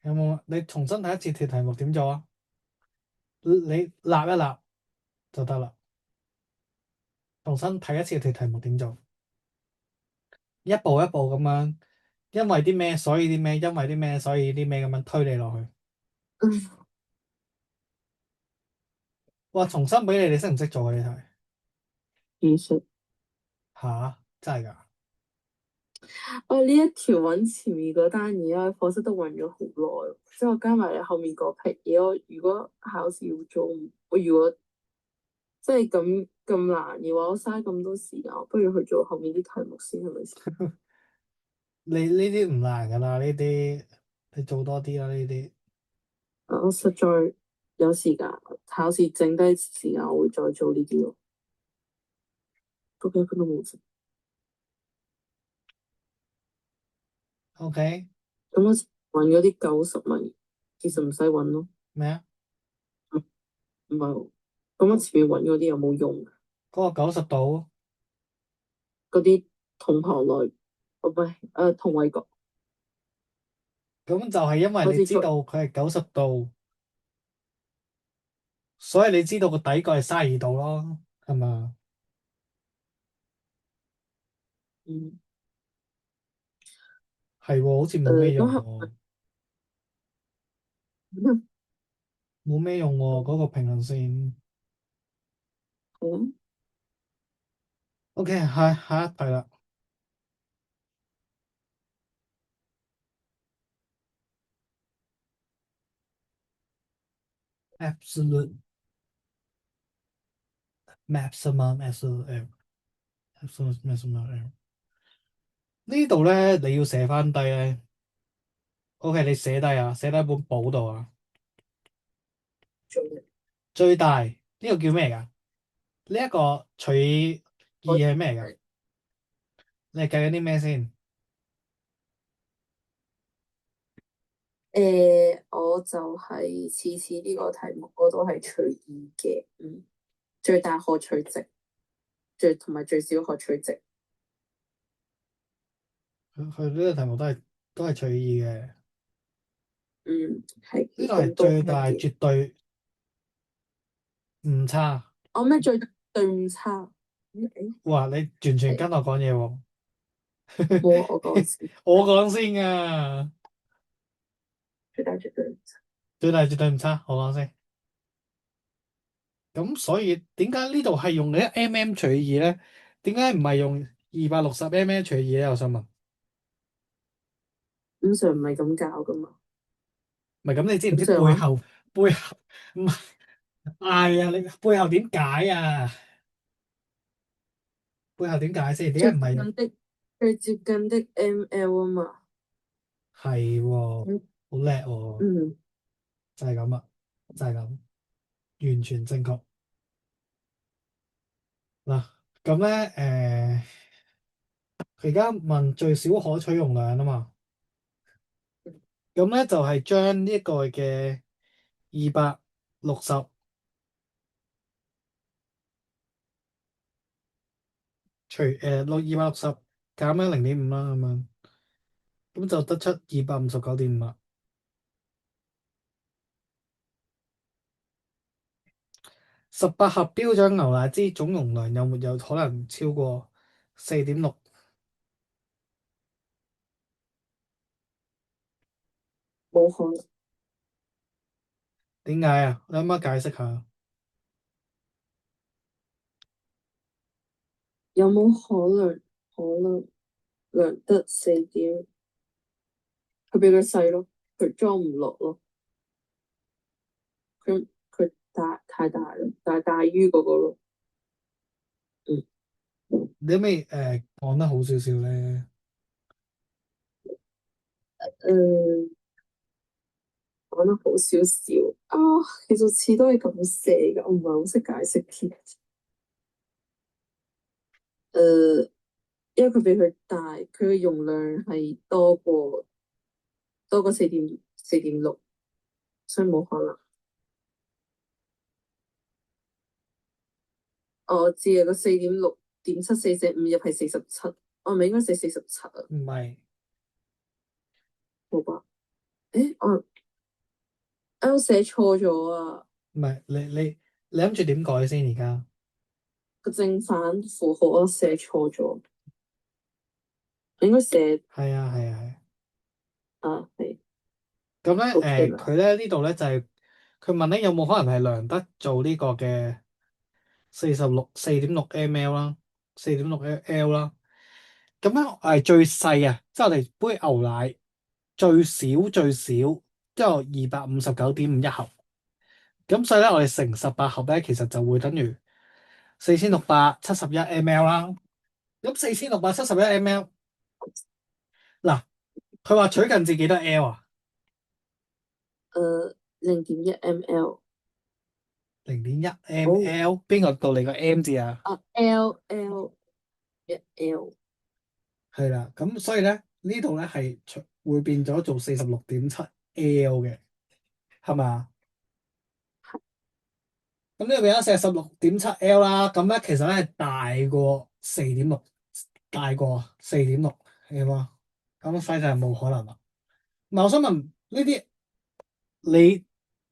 有冇？你重新睇一次條題目點做啊？你立一立就得啦。重新睇一次條題目點做？一步一步咁樣，因為啲咩所以啲咩，因為啲咩所以啲咩咁樣推你落去。哇！重新俾你，你識唔識做啊？呢題其實吓？真係㗎？我呢一條揾前面嗰單嘢，我喺課室都揾咗好耐，之後加埋後面嗰批嘢，我如果考試要做，我如果即係咁難嘅話，我嘥咁多時間，我不如去做後面啲題目先，係咪先？你呢啲唔難㗎啦，呢啲你做多啲啦，呢啲。我實在有時間，考試剩低時間，我會再做呢啲咯。不過一分都冇剩。OK？咁我揾嗰啲90問，其實唔使揾咯。咩啊？唔係喎，咁我前面揾嗰啲有冇用？嗰個90度，嗰啲同行內，哦唔係，同位角，咁就係因為你知好似出，道佢係90度，所以你知道個底角係32度咯，係嘛？嗯，係喎，好似冇咩用咁喎，係，冇咩用喎，嗰個平衡線。嗯，OK，下一題啦。Absolute maximum absolute error absolute maximum error 呢度咧，你要寫翻低咧。OK，你寫低啊，寫低本簿度啊。做嘅，最大呢個叫咩㗎？呢一個除以二係咩㗎？你係計緊啲咩先？我就係次次呢個題目我都係隨意嘅，最大可取值，同埋最少可取值，佢呢個題目都係隨意嘅。係呢個係咁都最大，係嘅。絕對唔差。我咩最對唔差？哇！你完全跟我講嘢喎。冇啊，我講先，我講先㗎。最大絕對唔差。最大絕對唔差，我講先。咁所以點解呢度係用你一 mm 除以二咧？點解唔係用260mm 除以二咧？我想問。五常唔係咁教噶嘛？唔係咁，你知唔知五常話背後唔係？哎呀，你背後點解啊？背後點解先？點最解唔係用？接近的最接近的 ml 啊嘛。係喎，嗯好叻喎，嗯，就係咁啦，就係咁，完全正確。嗱，咁咧佢而家問最少可取容量啊嘛，咁咧就係將呢一個嘅260除260減咗0.5啦，咁樣，咁就得出259.5啦。18盒標準牛奶支總容量有沒有可能超過4.6？冇可能。點解啊？你可唔可以解釋下？有冇可能量得4點？佢比佢細咯，佢裝唔落咯，佢太大啦，但係大於嗰個咯。你可唔可以講得好少少咧？誒，講得好少少啊，其實詞都係咁寫噶，我唔係好識解釋添。因為佢比佢大，佢嘅容量係多過4.6，所以冇可能。我知啊，個4.6.7445入係47，我咪應該寫47啊？唔係，好吧？我寫錯咗啊！唔係，你諗住點改先？而家個正反符號我寫錯咗，應該寫係啊係啊係。係咁咧 OK 啦。佢咧呢度咧就係佢問咧有冇可能係量得做呢個嘅4.6 ml 啦，4.6L 啦。咁咧係最細啊，即係我哋杯牛奶最少都有259.5一盒。咁所以咧我哋乘18盒咧，其實就會等於4671ml 啦。咁4671ml 嗱，佢話取近至幾多 L 啊？ 0.1 ml。0.1ml 邊個到你個 M 字啊？L 係啦，咁所以咧呢度咧係會變咗做46.7L 嘅，係嘛？咁呢度變咗46.7L啦。咁咧其實咧係大過4.6，咁所以就係冇可能啦。嗱，我想問呢啲你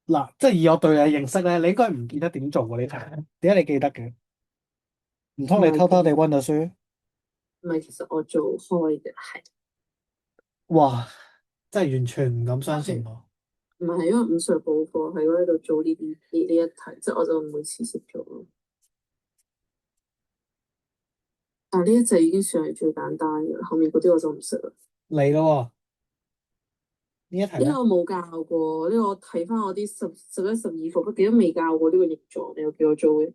嗱，即係以我對你嘅認識咧，你應該唔記得點做喎？你睇點解你記得嘅？唔通你偷偷地温咗書？唔係，其實我做開嘅係。哇！真係完全唔敢相信喎。唔係因為五歲補課喺嗰度做呢啲呢一題，即係我就每次識做咯。但係呢一隻已經算係最簡單嘅，後面嗰啲我就唔識啦。嚟咯喎，呢一題咧呢個我冇教過，呢個我睇翻我啲11、12課，不記得未教過呢個形狀，你又叫我做嘅。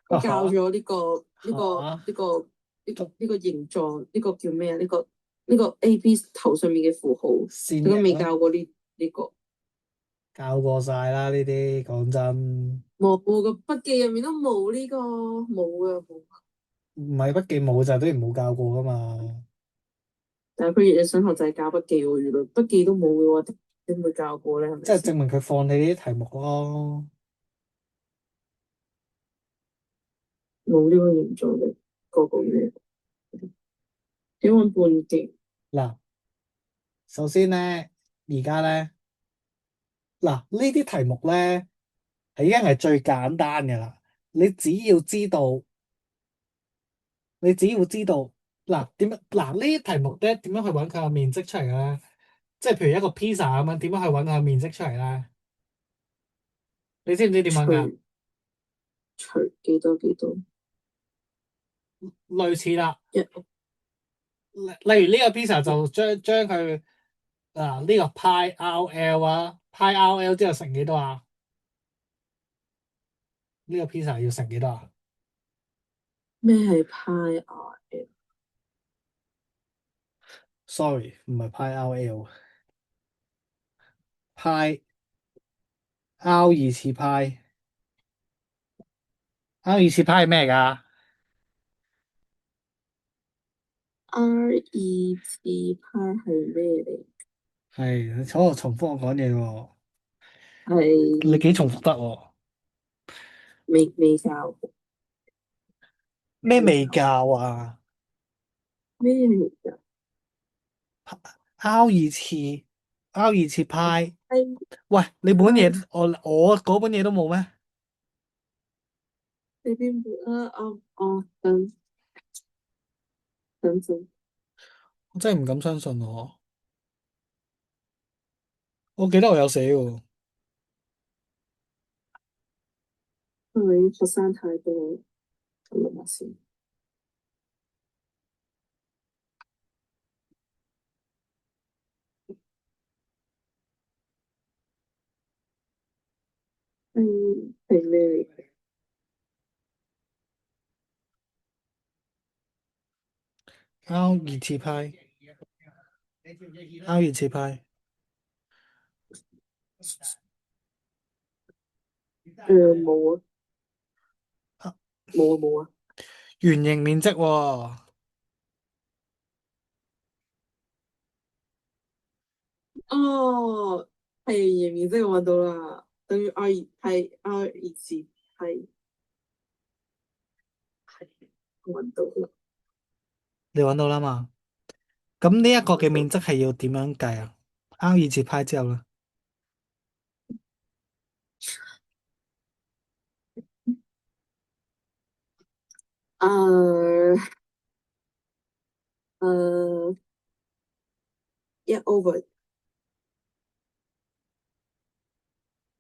我教咗呢個形狀，呢個叫咩啊？呢個 A B 頭上面嘅符號，線佢都未形啦，教過呢個。教過晒啦呢啲，講真。冇個筆記入面都冇呢個，冇啊冇。唔係筆記冇就係等於冇教過噶嘛。但係佢日日上學就係教筆記喎，原來筆記都冇嘅話，點會教過咧？係咪先？即係證明佢放棄呢啲題目咯。冇呢個現狀嘅個個咩？點揾半徑？嗱，首先咧，而家咧，嗱呢啲題目咧係已經係最簡單嘅啦。你只要知道，你只要知道，嗱點樣，嗱呢啲題目咧點樣去揾佢個面積出嚟嘅咧？即係譬如一個 pizza 咁樣，點樣去揾佢個面積出嚟咧？你知唔知點揾㗎？除除幾多幾多？類似啦。一例如呢個 pizza 就將佢呢個派 RL 啊，派 RL 之後乘幾多啊？呢個 pizza 要乘幾多啊咩係派 R？ ？Sorry，唔係派 RL，派 R 二次派，R 二次派係咩㗎？R 二次派係咩嚟？係，你坐我重複我講嘢喎，你係幾重複得喎？未教過咩未未教教啊咩嚟㗎？？R 二次，R 二次派，係喂，你本嘢派我嗰本嘢都冇咩？你邊本啊？等陣，我真係唔敢相信我，我記得我有寫喎。因為學生太多，咁諗下先。係咩嚟㗎R 二次派，R 二次派，冇啊，冇啊。圓形面積喎。哦，係圓面即係我揾到啦，等於 R 二次係揾到啦。你揾到啦嘛？咁呢一個嘅面積係要點樣計啊？R 二次派之後咧，誒誒，一 over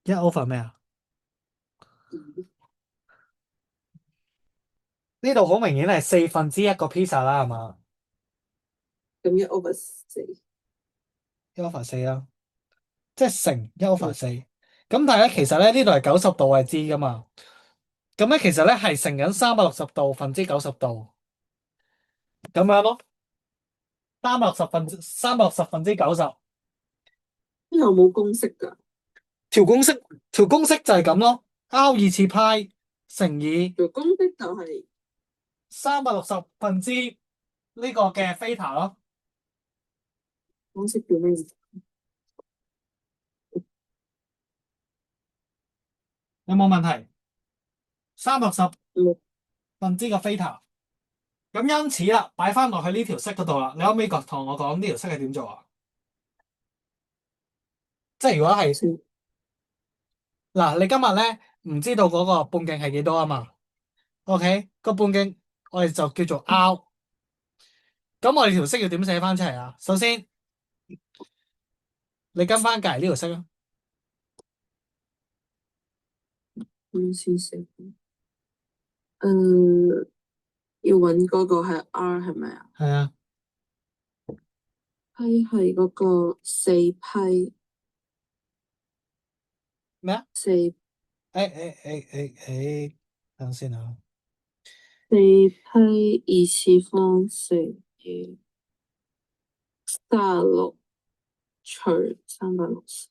一 over 咩啊？呢度好明顯係1/4個 pizza 啦，係嘛？咁一 over 四，一 over 四啦，即係乘一 over 嗯四。咁但係咧，其實咧呢度係90度係知噶嘛？咁咧其實咧係乘緊360度分之90度咁樣咯。360分之90，呢度冇公式㗎，條公式條公式就係咁咯。R 二次派乘以條公式就係360分之呢個嘅 theta 咯。公式叫咩？有冇問題？360冇分之個 theta，咁因此啦，擺翻落去呢條式嗰度啦。你可唔可以同我講呢條式係點做啊？即係如果係先嗱，你今日咧唔知道嗰個半徑係幾多啊嘛？OK，個半徑我哋就叫做 R。咁我哋條式要點寫翻出嚟啊？首先，你跟翻隔離呢條式啊。先寫。誒，要揾嗰個係 R 係咪啊？係啊。批係嗰個四批咩啊？四等先啊。四批二次方乘以36除360。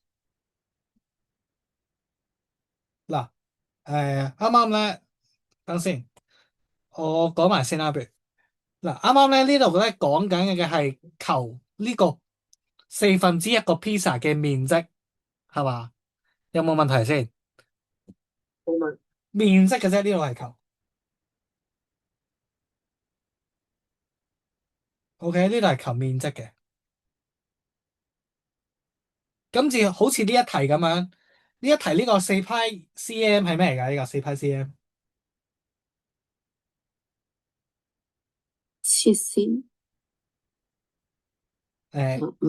嗱，啱啱咧，等先，我講埋先啦，譬如嗱，啱啱咧呢度咧講緊嘅係求呢個1/4個 pizza 嘅面積，係嘛？有冇問題先？冇問。面積嘅啫，呢度係求。OK，呢度係求面積嘅。今次好似呢一題咁樣，呢一題呢個4π cm 係咩嚟㗎？呢個4π cm，切線。唔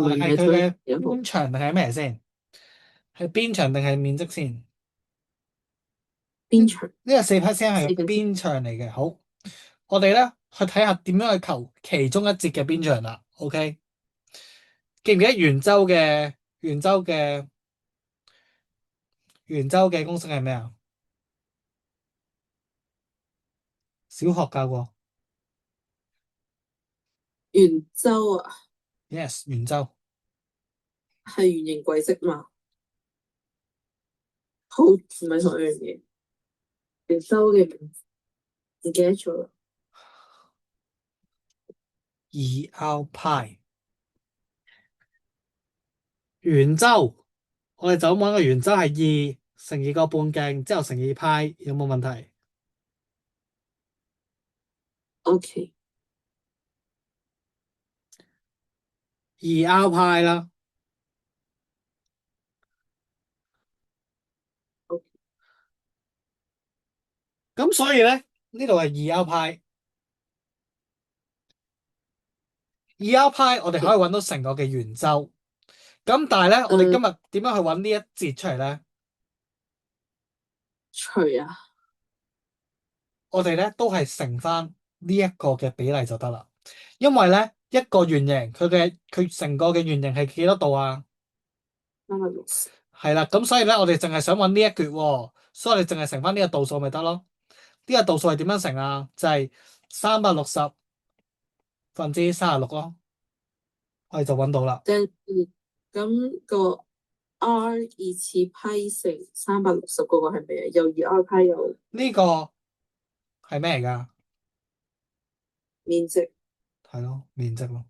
明係佢係推嘅一步。邊長定係咩先？係邊長定係面積先？呢邊長個4πcm 係個四分之。邊長嚟嘅。好，我哋咧去睇下點樣去求其中一節嘅邊長啦。OK，記唔記得圓周嘅公式係咩啊？小學教過。圓周啊，Yes，圓周。係圓形軌跡嘛？好，唔係同一樣嘢。圓周嘅名字唔記得咗啦。2r π 圓周，我哋就咁揾個圓周係2乘2個半徑，之後乘2π，有冇問題？ OK。2r π 啦。OK。咁所以咧，呢度係 2r π。2r π 我哋可以揾到成個嘅圓周。咁但係咧，我哋今日點樣去揾呢一節出嚟咧？除啊。我哋咧都係乘翻呢一個嘅比例就得啦。因為咧一個圓形，佢成個嘅圓形係幾多度啊？ 360。係啦，咁所以咧，我哋淨係想揾呢一橛喎，所以我哋淨係乘翻呢個度數咪得咯。呢個度數係點樣乘啊？就係360分之36咯，我哋就揾到啦。即係咁個 r2次派乘360嗰個係咩啊？有 2r 派有呢個係咩嚟㗎？面積。係咯，面積咯。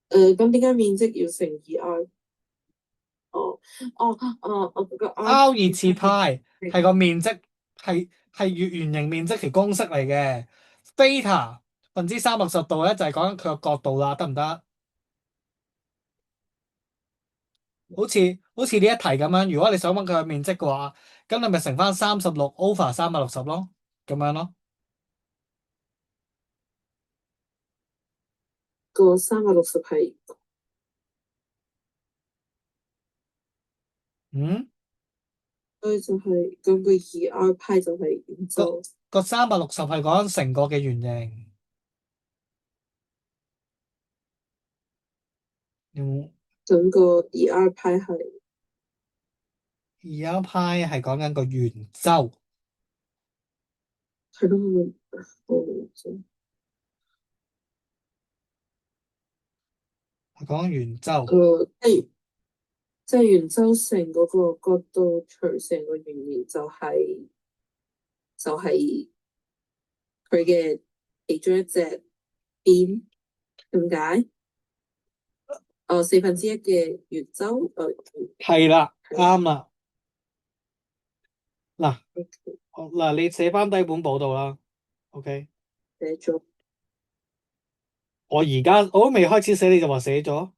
咁點解面積要乘 2r？哦我嗰個 R 2二次派係係個面積，係月圓形面積條公式嚟嘅。θ/360度咧就係講緊佢個角度啦，得唔得？好似呢一題咁樣，如果你想揾佢嘅面積嘅話，咁你咪乘翻36/360咯，咁樣咯。個360係。嗯，所以就係咁個 2r 派就係圓個周。個360係講緊成個嘅圓形。有冇咁個 2r 派係。2R 派係講緊個圓周，係咯。哦。係講緊圓周。即係圓周成嗰個角度除成個圓形就係佢嘅其中一隻邊。點解？1/4嘅圓周。係啦，係啱啦。嗱，嗱，你寫翻低本簿度啦。OK，寫咗。我都未開始寫，你就話寫咗。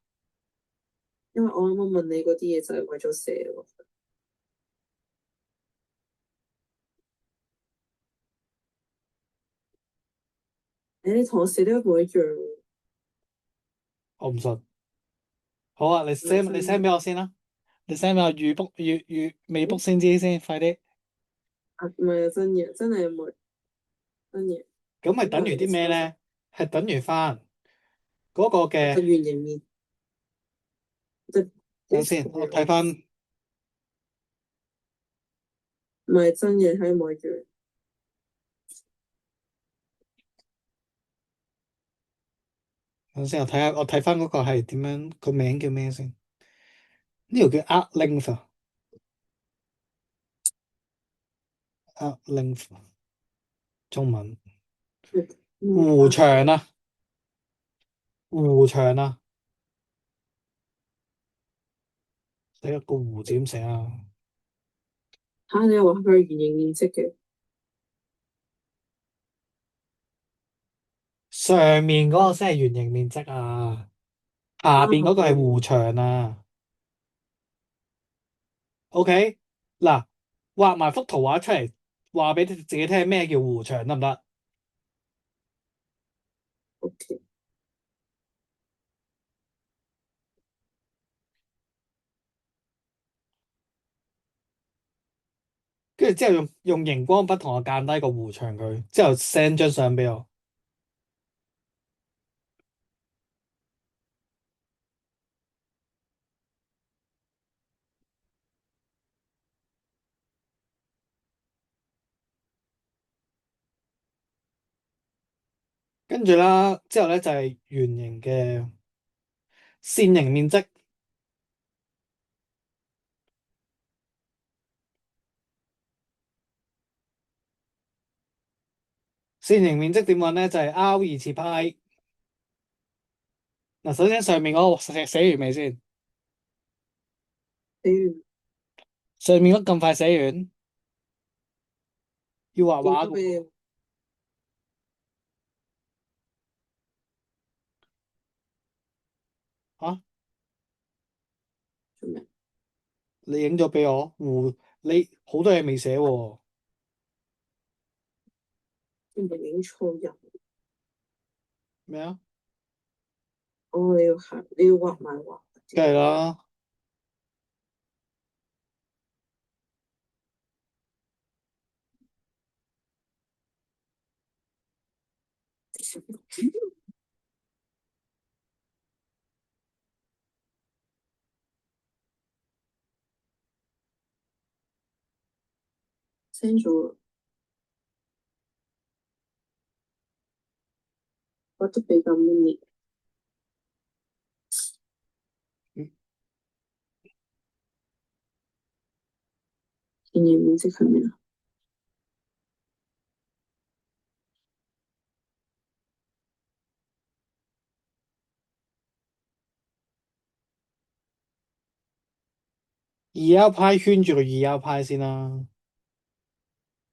因為我啱啱問你嗰啲嘢就係為咗寫喎。你同我寫得一模一樣喎。我唔信。好啊，你 唔係 send 你 真 send 嘅。俾我先啦。你 send 俾我預 book 未 book 先知先，快啲。唔係啊，真嘅，真係冇真嘅。咁咪等於啲咩咧？係等於翻嗰個個嘅。圓形面。即等先，我睇翻。唔係真嘅，係一模一樣。等先，我睇翻嗰個係點樣，個名叫咩先？呢條叫 arc length 啊。令中文湖嗯牆啊，湖牆啊，寫一個湖字點寫啊？嚇你又話佢係圓形面積嘅，上面嗰個先係圓形面積啊，下邊嗰個係湖牆啊。OK，嗱，畫埋幅圖畫出嚟，話俾自己聽咩叫湖牆得唔得？OK，跟住之後用熒光筆同我間低個湖牆佢，之後 send 張相俾我。跟住啦，之後咧就係圓形嘅線形面積。線形面積點揾咧？就係 R 二次派。嗱，首先上面嗰個寫完未先？比如上面嗰咁快寫完，要畫畫嘅喎。點都俾你嚇，做咩？你影咗俾我湖，你好多嘢未寫喎。唔係影錯人，咩啊？哦，你要畫埋畫，梗係啦。send 咗，畫得比較 mini，圓形面積係咩啊？2R 派圈住個 2R 派先啦。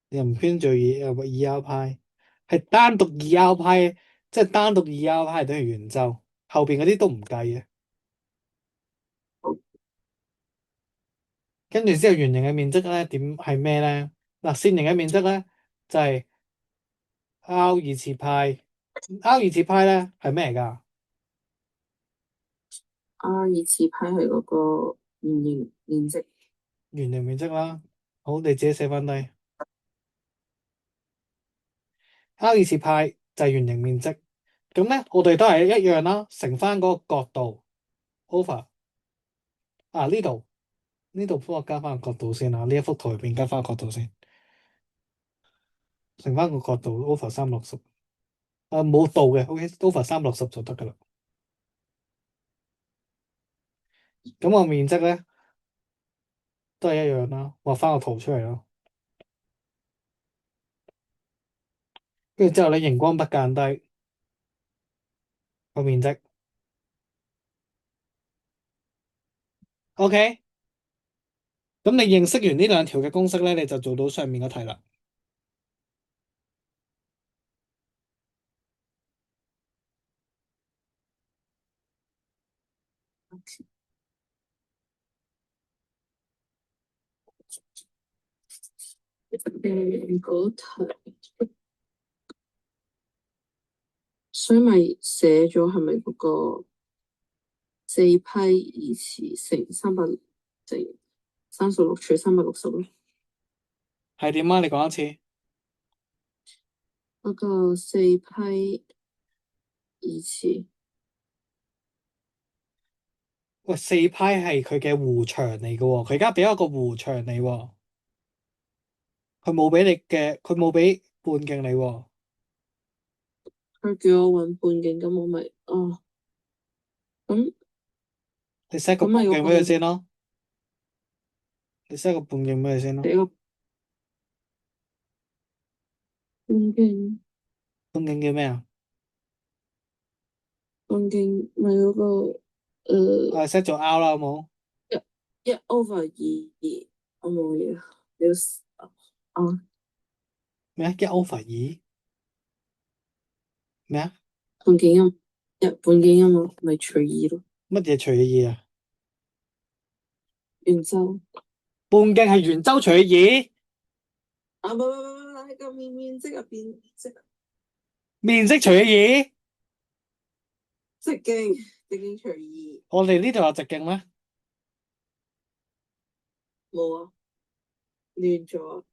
你又唔圈住2R 派，係單獨 2R 派，即係單獨 2R 派等於圓周，後邊嗰啲都唔計嘅。跟住之後圓形嘅面積咧點係咩咧？嗱，線形嘅面積咧就係 R 二次派。R 二次派咧係咩嚟㗎？ R 二次派係嗰個圓形面積，圓形面積啦。好，你自己寫翻低。R 二次派就係圓形面積。咁咧，我哋都係一樣啦，乘翻嗰個角度 over 啊，呢度幫我加翻個角度先啊，呢一幅圖入邊加翻個角度先，乘翻個角度 over 360。啊，冇度嘅，OK over 360就得噶啦。咁個面積咧都係一樣啦，畫翻個圖出嚟咯。跟住之後咧，熒光筆間低個面積，OK。咁你認識完呢兩條嘅公式咧，你就做到上面嗰題啦。嗰題，所以咪寫咗係咪嗰個4批二次乘300乘36除360咯？係點啊？你講一次。嗰個4批二次，喂，4派係佢嘅弧長嚟嘅喎，佢而家俾一個弧長你喎，佢冇俾你嘅，佢冇俾半徑你喎。佢叫我揾半徑，咁我咪咁你 set 個咁咪半徑俾佢個半先咯。你 set 個半徑俾佢先咯。寫個半徑半徑叫咩啊？半徑咪嗰個我哋 set 做 R 啦，好冇？一 over 二，我冇嘢啊，你要啊咩啊？一 over 二咩啊？半徑啊，半徑啊嘛，咪除二咯，乜嘢除以二啊？圓周半徑係圓周除以二，啊，唔，喺個面積入邊，面積除以二。直徑除二，我哋呢度有直徑咩？冇啊，亂咗啊，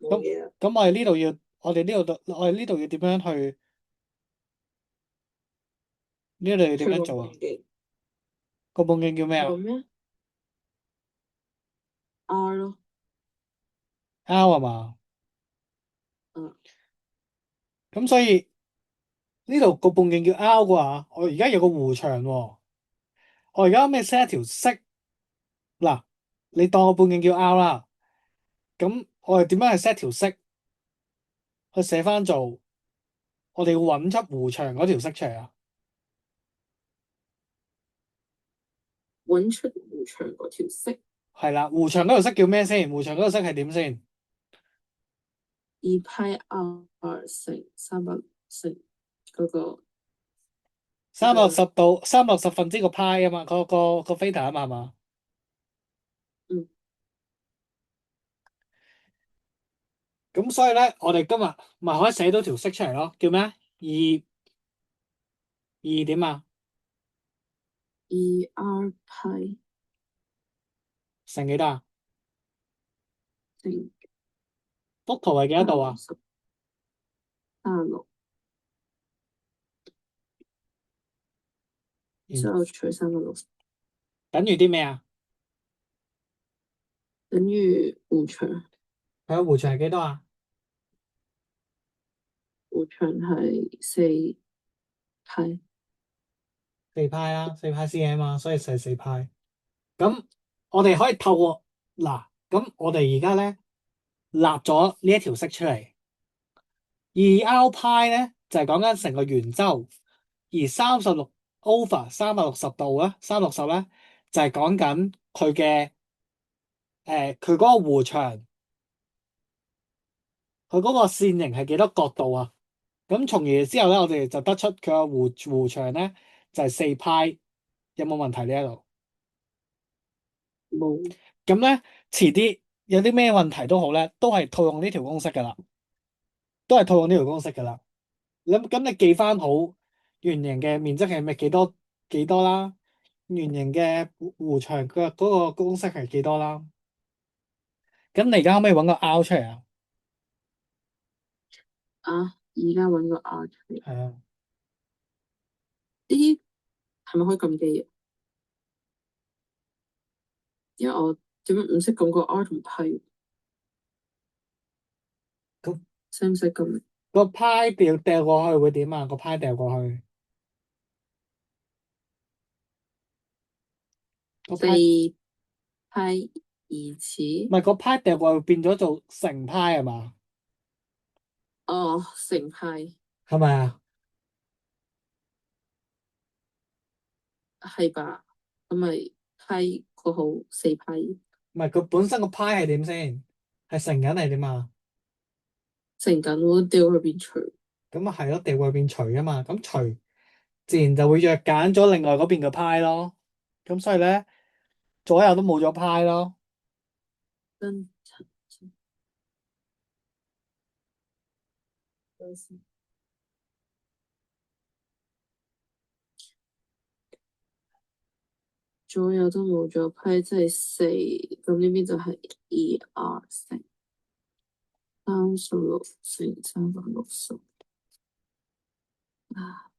冇咁嘢啊，咁我哋呢度要，我哋呢度要點樣去？呢度要點除個樣做啊？半徑，個半徑叫咩啊個咩？R 咯， ？R 係嘛？嗯，咁所以呢度個半徑叫 R 嘅話，我而家有個弧長喎。我而家咩 set 一條色嗱？你當個半徑叫 R 啦。咁我哋點樣去 set 條色去寫翻做？我哋要揾出弧長嗰條色出嚟啊！揾出弧長嗰條色，係啦，弧長嗰條色叫咩先？弧長嗰條色係點先？2派 R 乘360乘嗰個360度，360分之個派啊嘛，個 theta 啊嘛，係嘛？嗯，咁所以咧，我哋今日咪可以寫到條式出嚟咯，叫咩？二點啊？ 2R 派乘幾多啊？乘幅圖係幾多度啊？ 36，之嗯，後除360，等於啲咩啊？等於弧長，佢個弧長係幾多啊？弧長係4派，4派啦，4派 cm 啊，所以係4派。咁我哋可以透過嗱，咁我哋而家咧立咗呢一條式出嚟。2R 派咧就係講緊成個圓周，而36 over 360度咧，360咧就係講緊佢嘅佢嗰個弧長，佢嗰個線形係幾多角度啊？咁從而之後咧，我哋就得出佢個弧長咧就係4派，有冇問題呢一度？冇，咁咧遲啲有啲咩問題都好咧，都係套用呢條公式噶啦，都係套用呢條公式噶啦。咁你記翻好圓形嘅面積係咪幾多啦？圓形嘅弧長嘅嗰個公式係幾多啦？咁你而家可唔可以揾個 R 出嚟啊？啊，而家揾個 R 出嚟，係啊，呢啲係咪可以撳機啊？因為我點樣唔識撳個 R 同派，咁使唔使撳？個派掉過去會點啊？個派掉過去，個四派派疑似，唔係個派掉過去變咗做成派係嘛？哦，成派係咪啊？係吧？咁咪派括號4派唔係佢本身個派係點先？係乘緊係點啊？乘緊喎，掉去邊除？咁啊係咯，掉過去變除啊嘛，咁除自然就會弱減咗另外嗰邊嘅派咯。咁所以咧左右都冇咗派咯。跟左右都冇咗派，即係4，咁呢邊就係2R乘36乘360啊，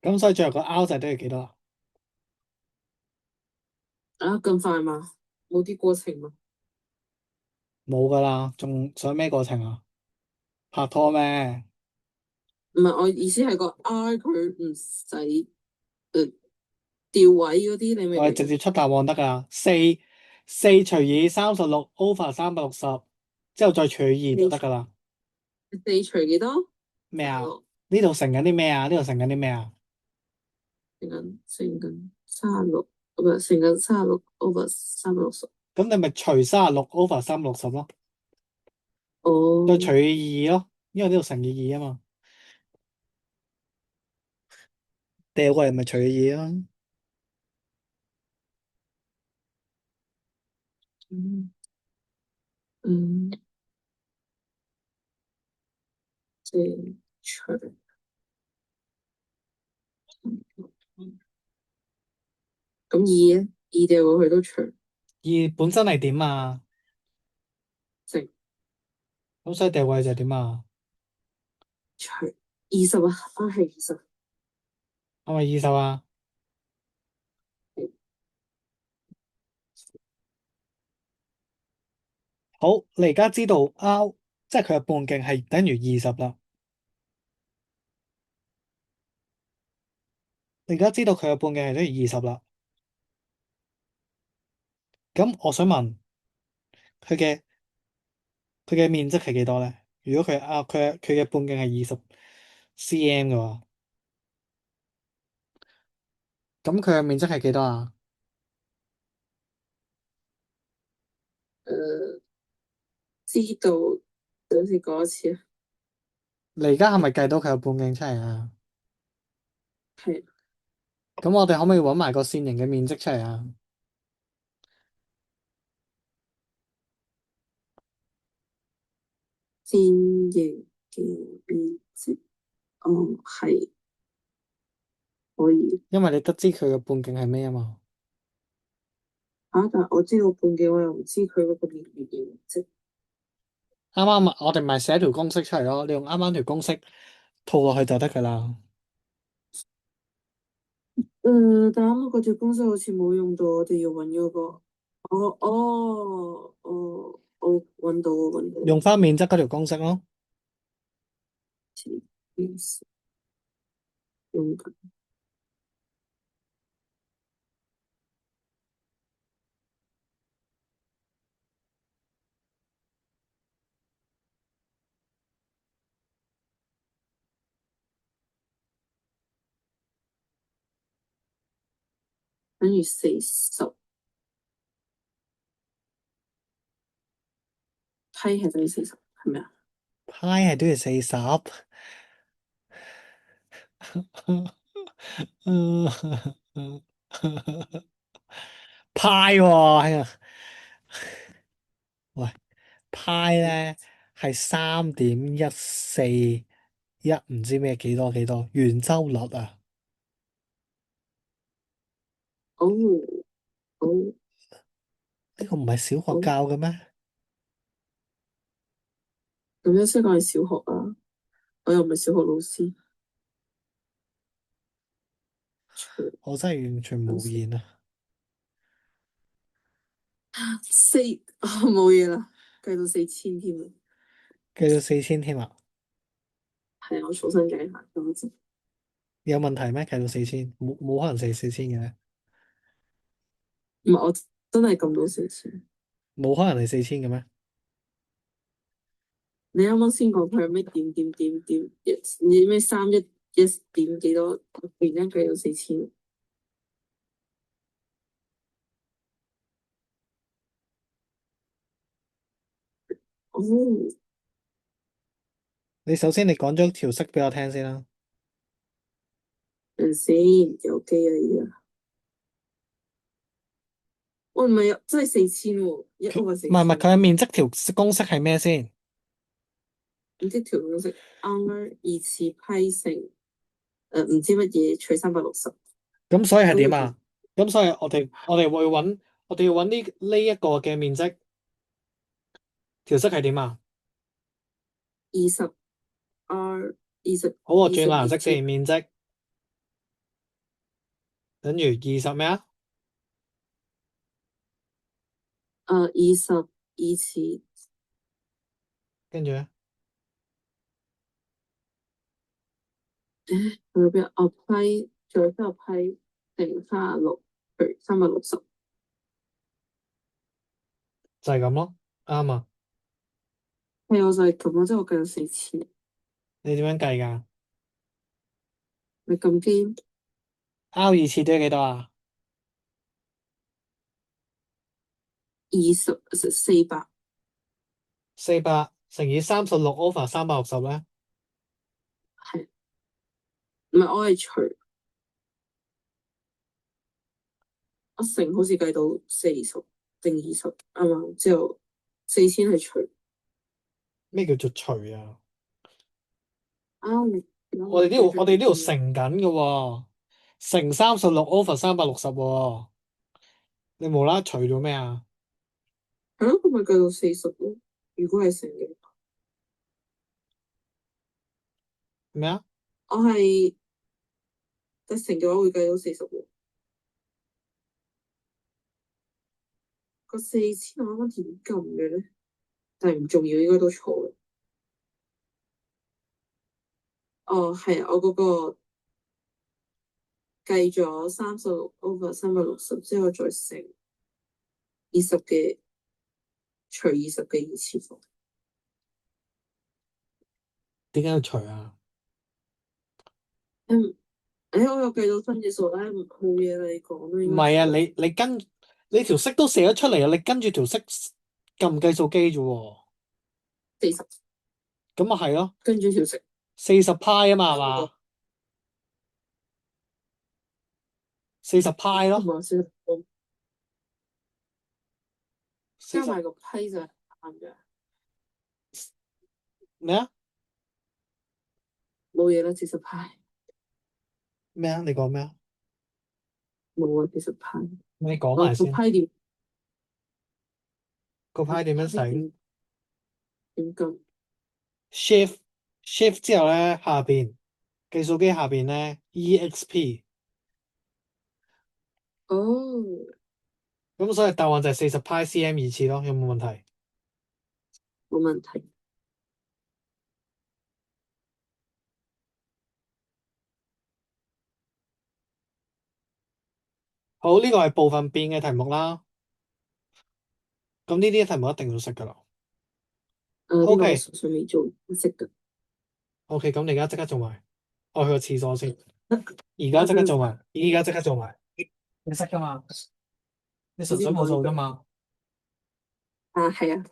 咁所以最後個 R 就都要幾多啊？咁快嘛？冇啲過程嘛？冇噶啦，仲想咩過程啊？拍拖咩？唔係，我意思係個 R 佢唔使調位嗰啲，你明唔明？我哋直接出答案得噶。4除以36 over 360，之後再除以2就得噶啦。4除幾多？咩啊？ 36呢度乘緊啲咩啊？呢度乘緊啲咩啊？乘緊36，唔係乘緊36 over 360。咁你咪除36 over 360咯，哦，再除以2咯，因為呢度乘以2啊嘛。掉過嚟咪除以2咯。嗯嗯，即係除咁二咧，二掉過去都除2本身係點啊？乘咁所以掉過去就係點啊？除20啊，係20。係咪20啊？好，你而家知道 R 即係佢嘅半徑係等於20啦。你而家知道佢嘅半徑係等於20啦。咁我想問佢嘅面積係幾多咧？如果佢嘅半徑係20 cm 嘅話，咁佢嘅面積係幾多啊？誒，知道，好似講一次啊，你而家係咪計到佢嘅半徑出嚟啊？係咁我哋可唔可以搵埋個線形嘅面積出嚟啊？線形嘅面積，哦，係可以因為你得知佢嘅半徑係咩啊嘛。啊，但係我知道半徑，我又唔知佢嗰個面積。啱啱我哋咪寫條公式出嚟咯，你用啱啱條公式套落去就得噶啦。但啱啱嗰條公式好似冇用到，我哋要揾嗰個。我揾到，我揾到。用翻面積嗰條公式咯。件事用緊等於40，批係等於40，係咪啊？派係等於40。派喎，係啊，喂，派咧係3.141唔知咩幾多幾多圓周率啊？哦哦呢個唔係小學哦，教嘅咩？咁樣先講係小學啊，我又唔係小學老師。我真係完全無言啊！四，冇嘢啦，計到4000添啊！計到4000添啊？係啊，我重新計下，咁先。有問題咩？計到4000，冇可能4000嘅，唔係我真係撳到4000。冇可能係4000嘅咩？你啱啱先講佢係咩點點點點一，你咩311點幾多，突然間計到4000。哦，你首先你講咗條式俾我聽先啦。等陣先，有機啊而家。喂，唔係啊，真係4000喎，一個四唔係，千。佢嘅面積條公式係咩先？唔知條公式 R 二次批乘唔知乜嘢除360。咁所以係點咁啊？咁所以我哋會揾我哋要揾呢一個嘅面積條式係點啊？ 20R 20好，我轉個顏色先，二十二次面積等於20咩啊？ 22次跟住咧，去到邊啊？哦，批再之後批乘36除360。就係咁咯，啱啊。係我就係咁咯，即係我計咗4000。你點樣計㗎你咁堅？R 二次都係幾多啊？400。400乘以36 over 360咧，係唔係我係除我乘好似計到40定20啱啱之後4000係除咩叫做除啊？啱。我哋呢度乘緊嘅喎，乘36 over 360喎，你無啦啦除咗咩啊？係咯，佢咪計到40咯。如果係乘嘅，咩啊？我係但乘嘅話會計到40喎。個4000我啱啱點撳嘅咧？但係唔重要，應該都錯嘅。哦，係啊，我嗰個計咗36 over 360之後再乘20嘅除20嘅2次方。點解要除啊？嗯，我有計到分嘅數，冇嘢啦，你講啦，應該唔係啊，錯。你條式都寫咗出嚟啊，你跟住條式撳計數機啫喎，40，咁咪係咯，跟住條式40派啊嘛係啱個，嘛？40派咯，唔係40個，四十加埋個批就係啱嘅，咩啊？冇嘢啦，40派咩啊？你講咩啊？冇啊，40派。你講我埋先，個批點個派點樣使點撳？？Shift Shift 之後咧，下邊計數機下邊咧，EXP，哦，咁所以答案就係40派 cm 二次咯，有冇問題？冇問題。好，呢個係部分變嘅題目啦。咁呢啲題目一定要識噶啦。呢個我 OK，OK，純粹未做，唔識㗎。咁你而家即刻做埋。我去個廁所先。而家即刻做埋，而家即刻做埋。你識噶嘛？你純粹冇做啫嘛。啊，係啊。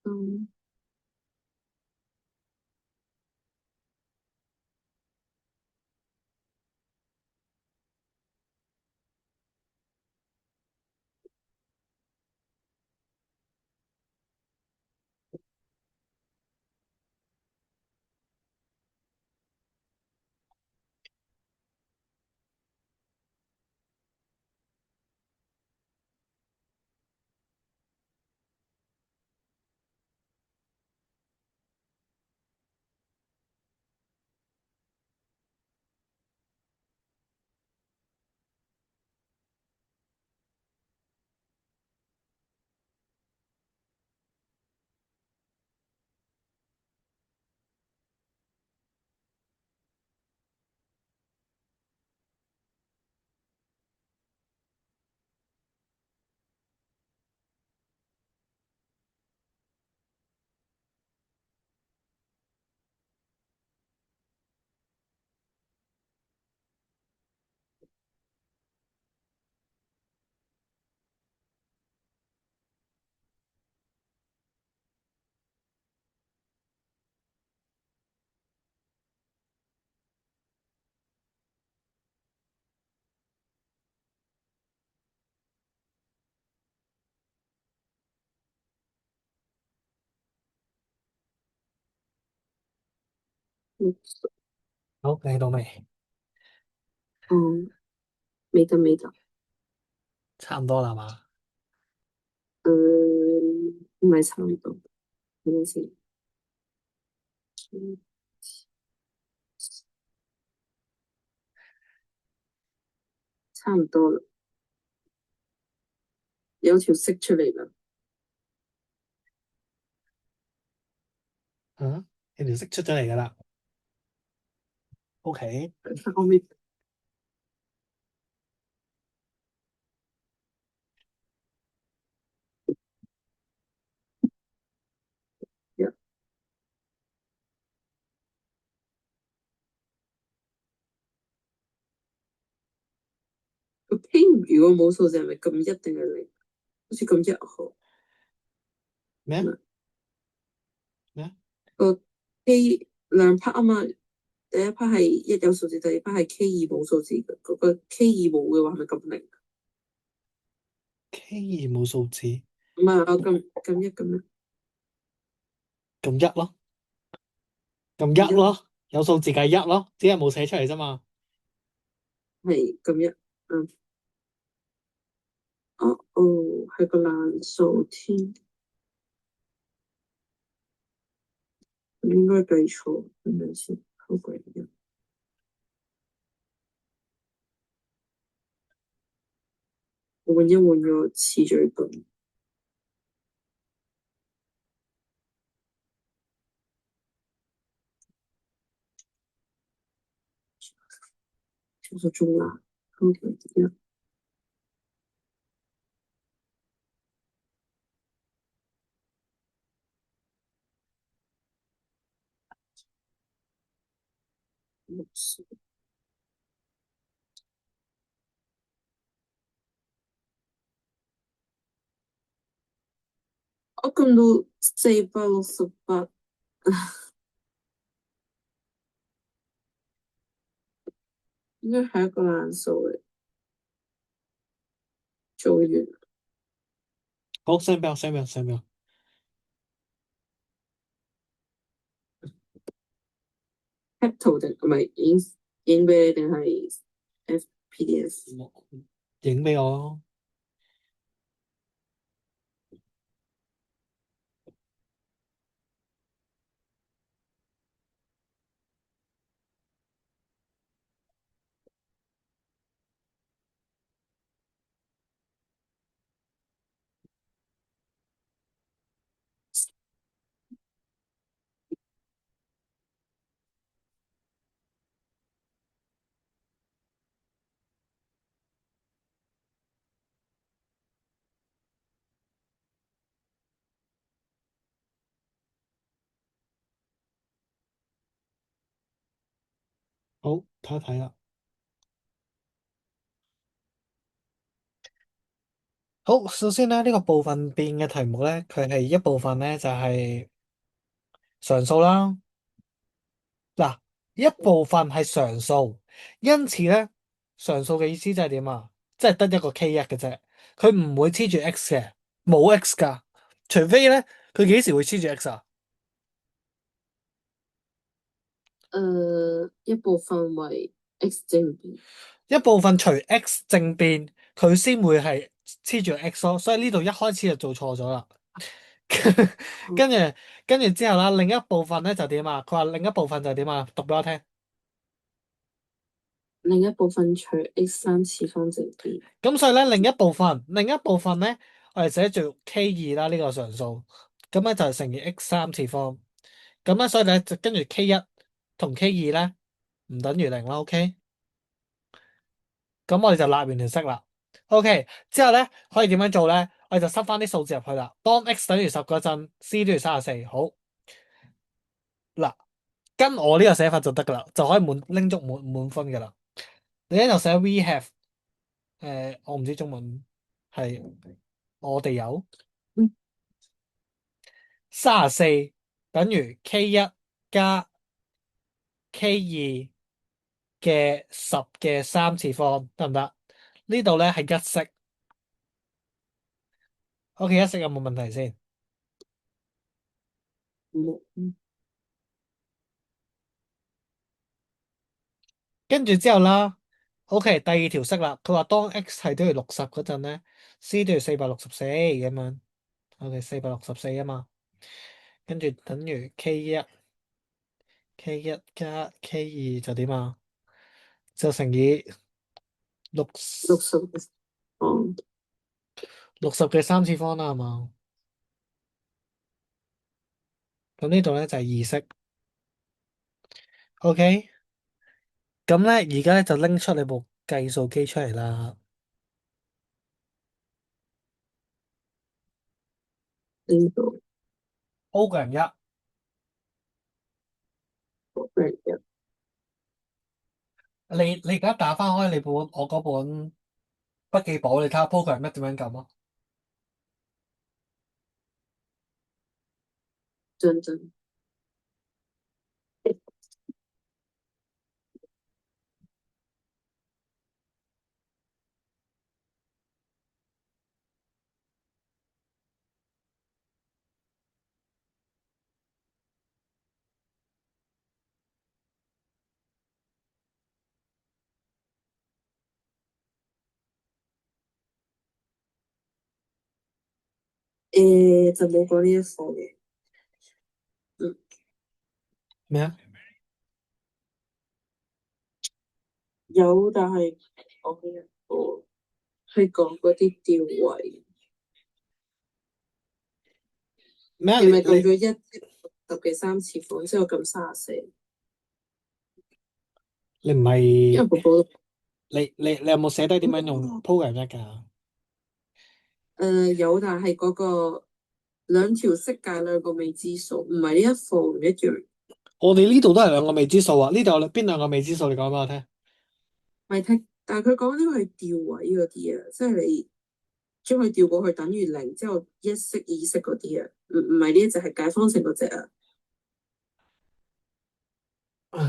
嗯，嗯，好，你到未？哦，未得未得。差唔多啦嘛。唔係差唔多，等陣先。嗯，差唔多啦，有條式出嚟啦。啊，你條式出咗嚟噶啦。OK，我未個 K 如果冇數字係咪咁一定係零？好似咁一號咩啊咩咩？個 K 兩 part 啊嘛，第一 part 係一有數字，第二 part 係 K 二冇數字嘅。嗰個 K 二冇嘅話係咪咁零？？K 二冇數字，唔係我咁一咁樣，咁一咯，咁咁一一咯，有數字計一咯，只係冇寫出嚟啫嘛。係咁一，嗯，哦哦，係個爛數添，應該計錯，等陣先，好鬼一，換一換個次序咁，叫做中啦，好鬼一，60我撳到468，應該係一個爛數嚟，做完。好，send 俾我，send 俾我，send 俾我。cap 圖定唔係影俾你定係 PDF？影俾我。好，睇一睇啦。好，首先咧，呢個部分變嘅題目咧，佢係一部分咧就係常數啦。嗱，一部分係常數，因此咧，常數嘅意思就係點啊？即係得一個 K 一嘅啫，佢唔會黐住 X 嘅，冇 X 噶，除非咧，佢幾時會黐住 X 啊？一部分為 x 正變，一部分除 X 正變，佢先會係黐住 X 咯，所以呢度一開始就做錯咗啦。跟住跟住之後啦，另一部分咧就點啊？佢話另一部分就點啊？讀俾我聽。另一部分除 x 3次方正變，咁所以咧，另一部分咧，我哋寫做 K 二啦，呢個常數。咁咧就係乘以 x 3次方。咁咧所以咧就跟住 K 一同 K 二咧唔等於零啦。OK。咁我哋就立完條式啦。OK。之後咧可以點樣做咧？我哋就塞翻啲數字入去啦。當 x 等於10嗰陣，c 等於34。好。嗱，跟我呢個寫法就得噶啦，就可以拎足滿分噶啦。你咧就寫 we have，我唔知中文係我哋有嗯34等於 K 一加 K 二嘅10嘅3次方，得唔得？呢度咧係一式，OK，一式有冇問題先？冇，跟住之後啦，OK，第二條式啦，佢話當 x 係等於60嗰陣咧，c 等於464咁樣，OK，464啊嘛，跟住等於 K 一加 K 二就點啊？就乘以六60嘅方， 60嘅3次方啦，係嘛？咁呢度咧就係意識。OK，咁咧而家咧就拎出你部計數機出嚟啦。呢度 Program 一，program 你而家打翻開我嗰本筆記簿，你睇下 program 一點樣撳啊？真就冇講呢一課嘅。嗯，咩啊？有，但係我嘅一課係講嗰啲調位，咩啊？你咪撳咗10幾3次課之後撳34，你唔因為係寶寶你有冇寫低點樣用 program 一㗎？有，但係嗰個兩條色界兩個未知數，唔係呢一課唔一樣。我哋呢度都係兩個未知數啊！呢度有邊兩個未知數？你講俾我聽。咪聽，但係佢講呢個係調位嗰啲啊，即係你將佢調過去等於零之後一式二式嗰啲啊，唔係呢一隻係解方程嗰隻啊，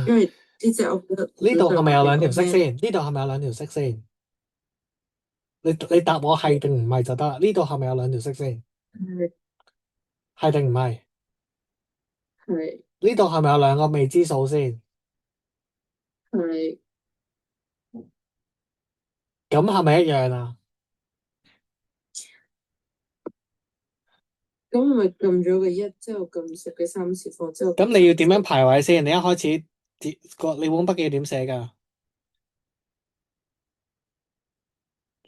因為呢隻我覺得呢度係咪有兩條色咩？先？呢度係咪有兩條色先？你答我係定唔係就得啦。呢度係咪有兩條色先？係係定唔係？係呢度係咪有兩個未知數先？係，咁係咪一樣啊？咁我咪撳咗個一之後撳10嘅3次方之後咁你要點樣排位先？你一開始你本筆記點寫㗎？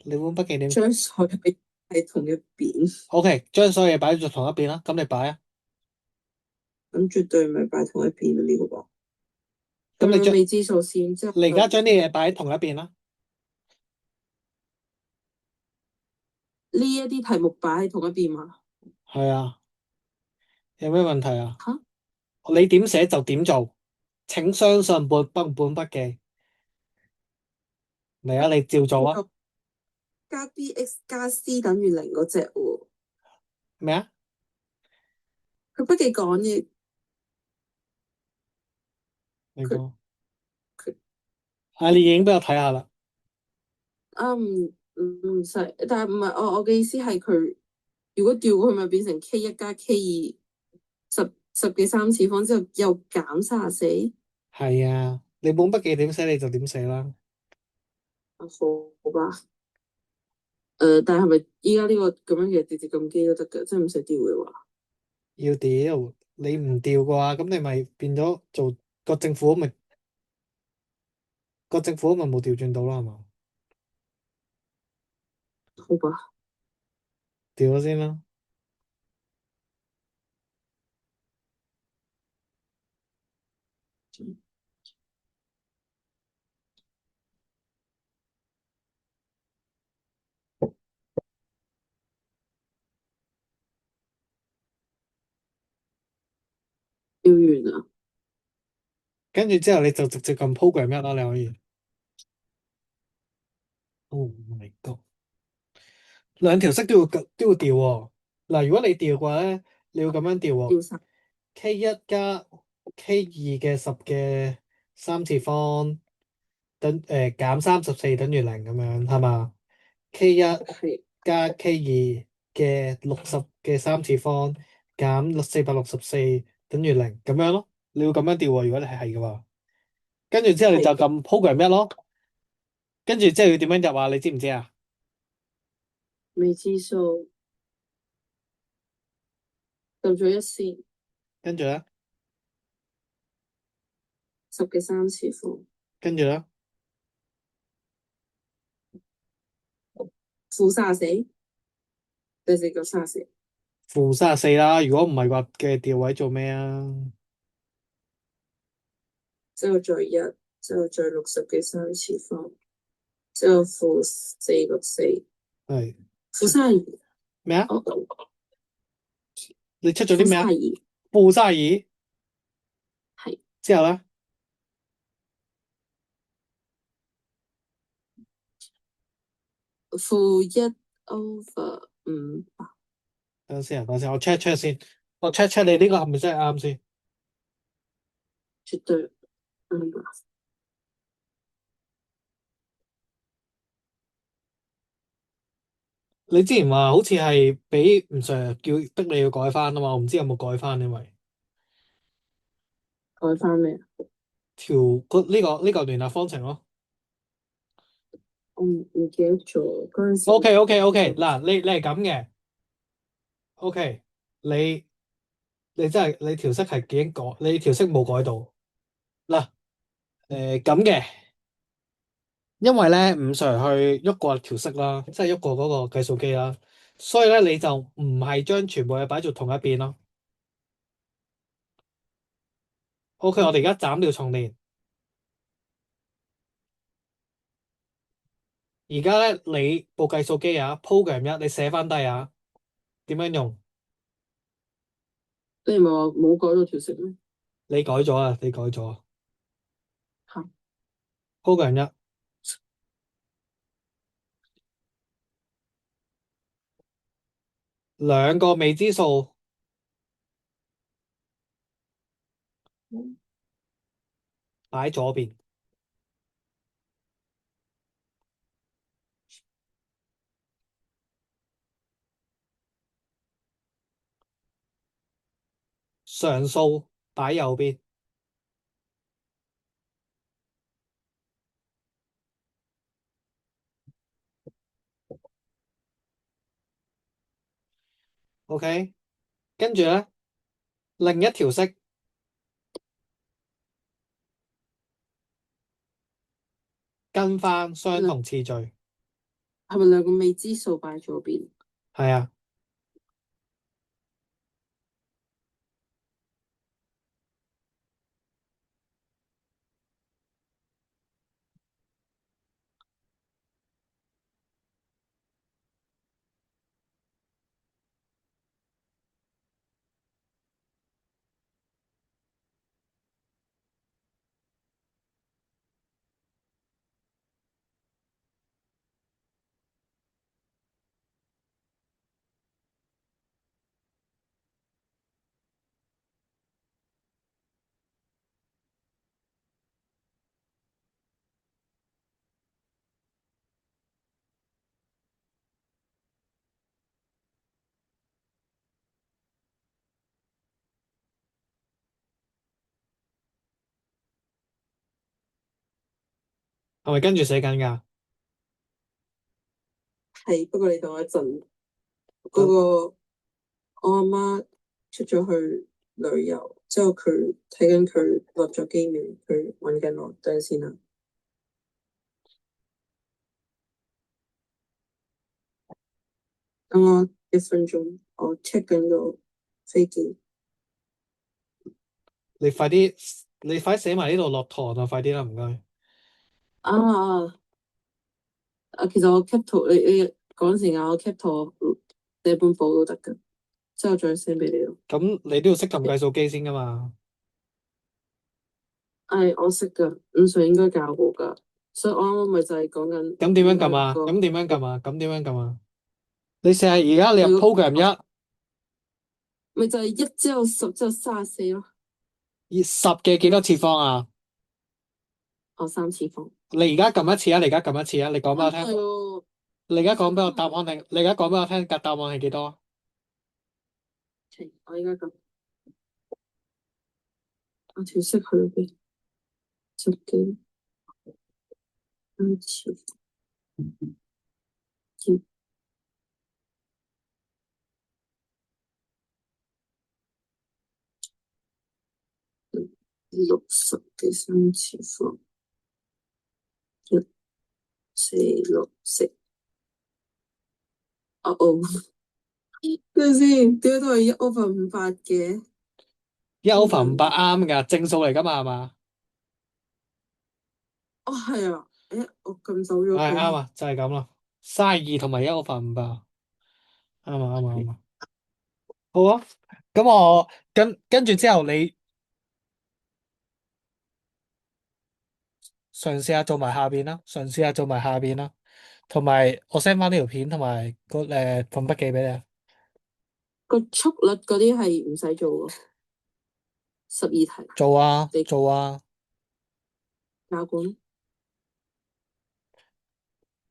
你本筆記點將所有嘢喺同一邊， ？OK，將所有嘢擺喺同一邊啦。咁你擺啊。咁絕對唔係擺同一邊啊呢個噃。咁你將咁樣未知數線之後你而家就將啲嘢擺喺同一邊啦。呢一啲題目擺喺同一邊嘛？係啊，有咩問題啊？吓？你點寫就點做，請相信本筆記。嚟啊，你照做啊。加 bx 加 c 等於零嗰隻喎，咩啊？佢筆記講嘅，佢你講。佢啊，你影俾我睇下啦。唔使，但係唔係我嘅意思係佢如果調過去咪變成 K1 加 K2十幾3次方之後又減34。係啊，你本筆記點寫你就點寫啦。啊好吧，但係咪依家呢個咁樣嘅直接撳機都得㗎，即係唔使調嘅話，要調，你唔調嘅話，咁你咪變咗做個政府咪冇調轉到啦，係嘛？好吧，調咗先啦。調完啦，跟住之後你就直接撳 program 一啦，你可以。Oh my god！兩條色都要調喎。嗱，如果你調嘅話咧，你要咁樣調喎。調晒 K 一加 K 二嘅10嘅3次方減34等於零咁樣係嘛？K 一係加 K 二嘅60嘅3次方減464等於零咁樣咯。你要咁樣調喎，如果你係嘅話，跟住之後你就係嘅，撳 program 一咯。跟住之後要點樣入啊？你知唔知啊？未知數撳咗一線跟住咧，10嘅3次方跟住咧，負34，第四個34，負34啦。如果唔係話嘅調位做咩啊？之後再一，之後再60嘅3次方，之後-464，係-32。咩啊？哦，你出咗啲咩啊？-32，負32係之後咧，-1 over 500。等陣先啊，等陣先，我 check check 先，我 check check 你呢個係咪真係啱先？絕對啱。你之前話好似係俾吳 Sir 叫逼你要改翻啊嘛，我唔知有冇改翻，因為改翻咩啊？條呢個聯立方程咯。我唔記得咗嗰陣時。OK OK OK，嗱你係咁嘅，OK 你你真係你調色係幾經改，你調色冇改到嗱，咁嘅，因為咧吳 Sir 去喐過調色啦，即係喐過嗰個計數機啦，所以咧你就唔係將全部嘢擺做同一邊咯。OK，我哋而家斬掉重練。而家咧，你部計數機啊，program 1，你寫翻低啊，點樣用？你唔係話冇改到調色咩？你改咗啊，你改咗啊係，program 1，兩個未知數擺左邊，常數擺右邊。OK，跟住咧，另一條式跟翻相同次序，係咪兩個未知數擺左邊？係啊，係咪跟住寫緊㗎？係，不過你等我一陣。嗰等個我阿媽出咗去旅遊，之後佢睇緊佢落咗機未，佢揾緊我，等陣先啦。等我1分鐘，我 check 緊個飛機。你快啲，你快啲寫埋呢度落堂啊！快啲啦，唔該。啊其實我 cap 圖，你趕時間，我 cap 圖寫本簿都得㗎，之後再 send 俾你咯。咁你都要識撳計數機先㗎嘛？我識㗎，五歲應該教過㗎，所以我啱啱咪就係講緊咁點樣撳啊？點解個咁點樣撳啊？咁點樣撳啊？你試下而家你入 你個 program 1。咪就係1之後10之後34咯。10嘅幾多次方啊？3次方。你而家撳一次啊！你而家撳一次啊！你講俾我聽。係喎，你而家講俾我答案定？你而家講俾我聽，答案係幾多？我而家咁，我調色去邊？10幾3次方，60嘅3次方，1 4 6 4。哦，等陣先，點解都係1/5嘅？ 1/5啱噶，正數嚟噶嘛，係嘛？哦，係啊，我撳走咗佢。係啱啊，就係咁啦。32同埋1/5，啱啊啱啊啱啊。好啊，咁我跟住之後，你嘗試下做埋下邊啦，嘗試下做埋下邊啦，同埋我 send 翻呢條片同埋份筆記俾你啊。個速率嗰啲係唔使做嘅，12題做啊你做啊，教過咩？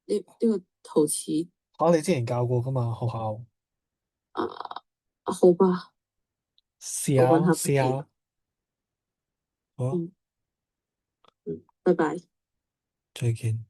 呢個陶瓷我哋之前教過噶嘛，學校啊，好吧，我揾試下咯下筆記啦。試下咯，好啊，嗯嗯，拜拜。再見。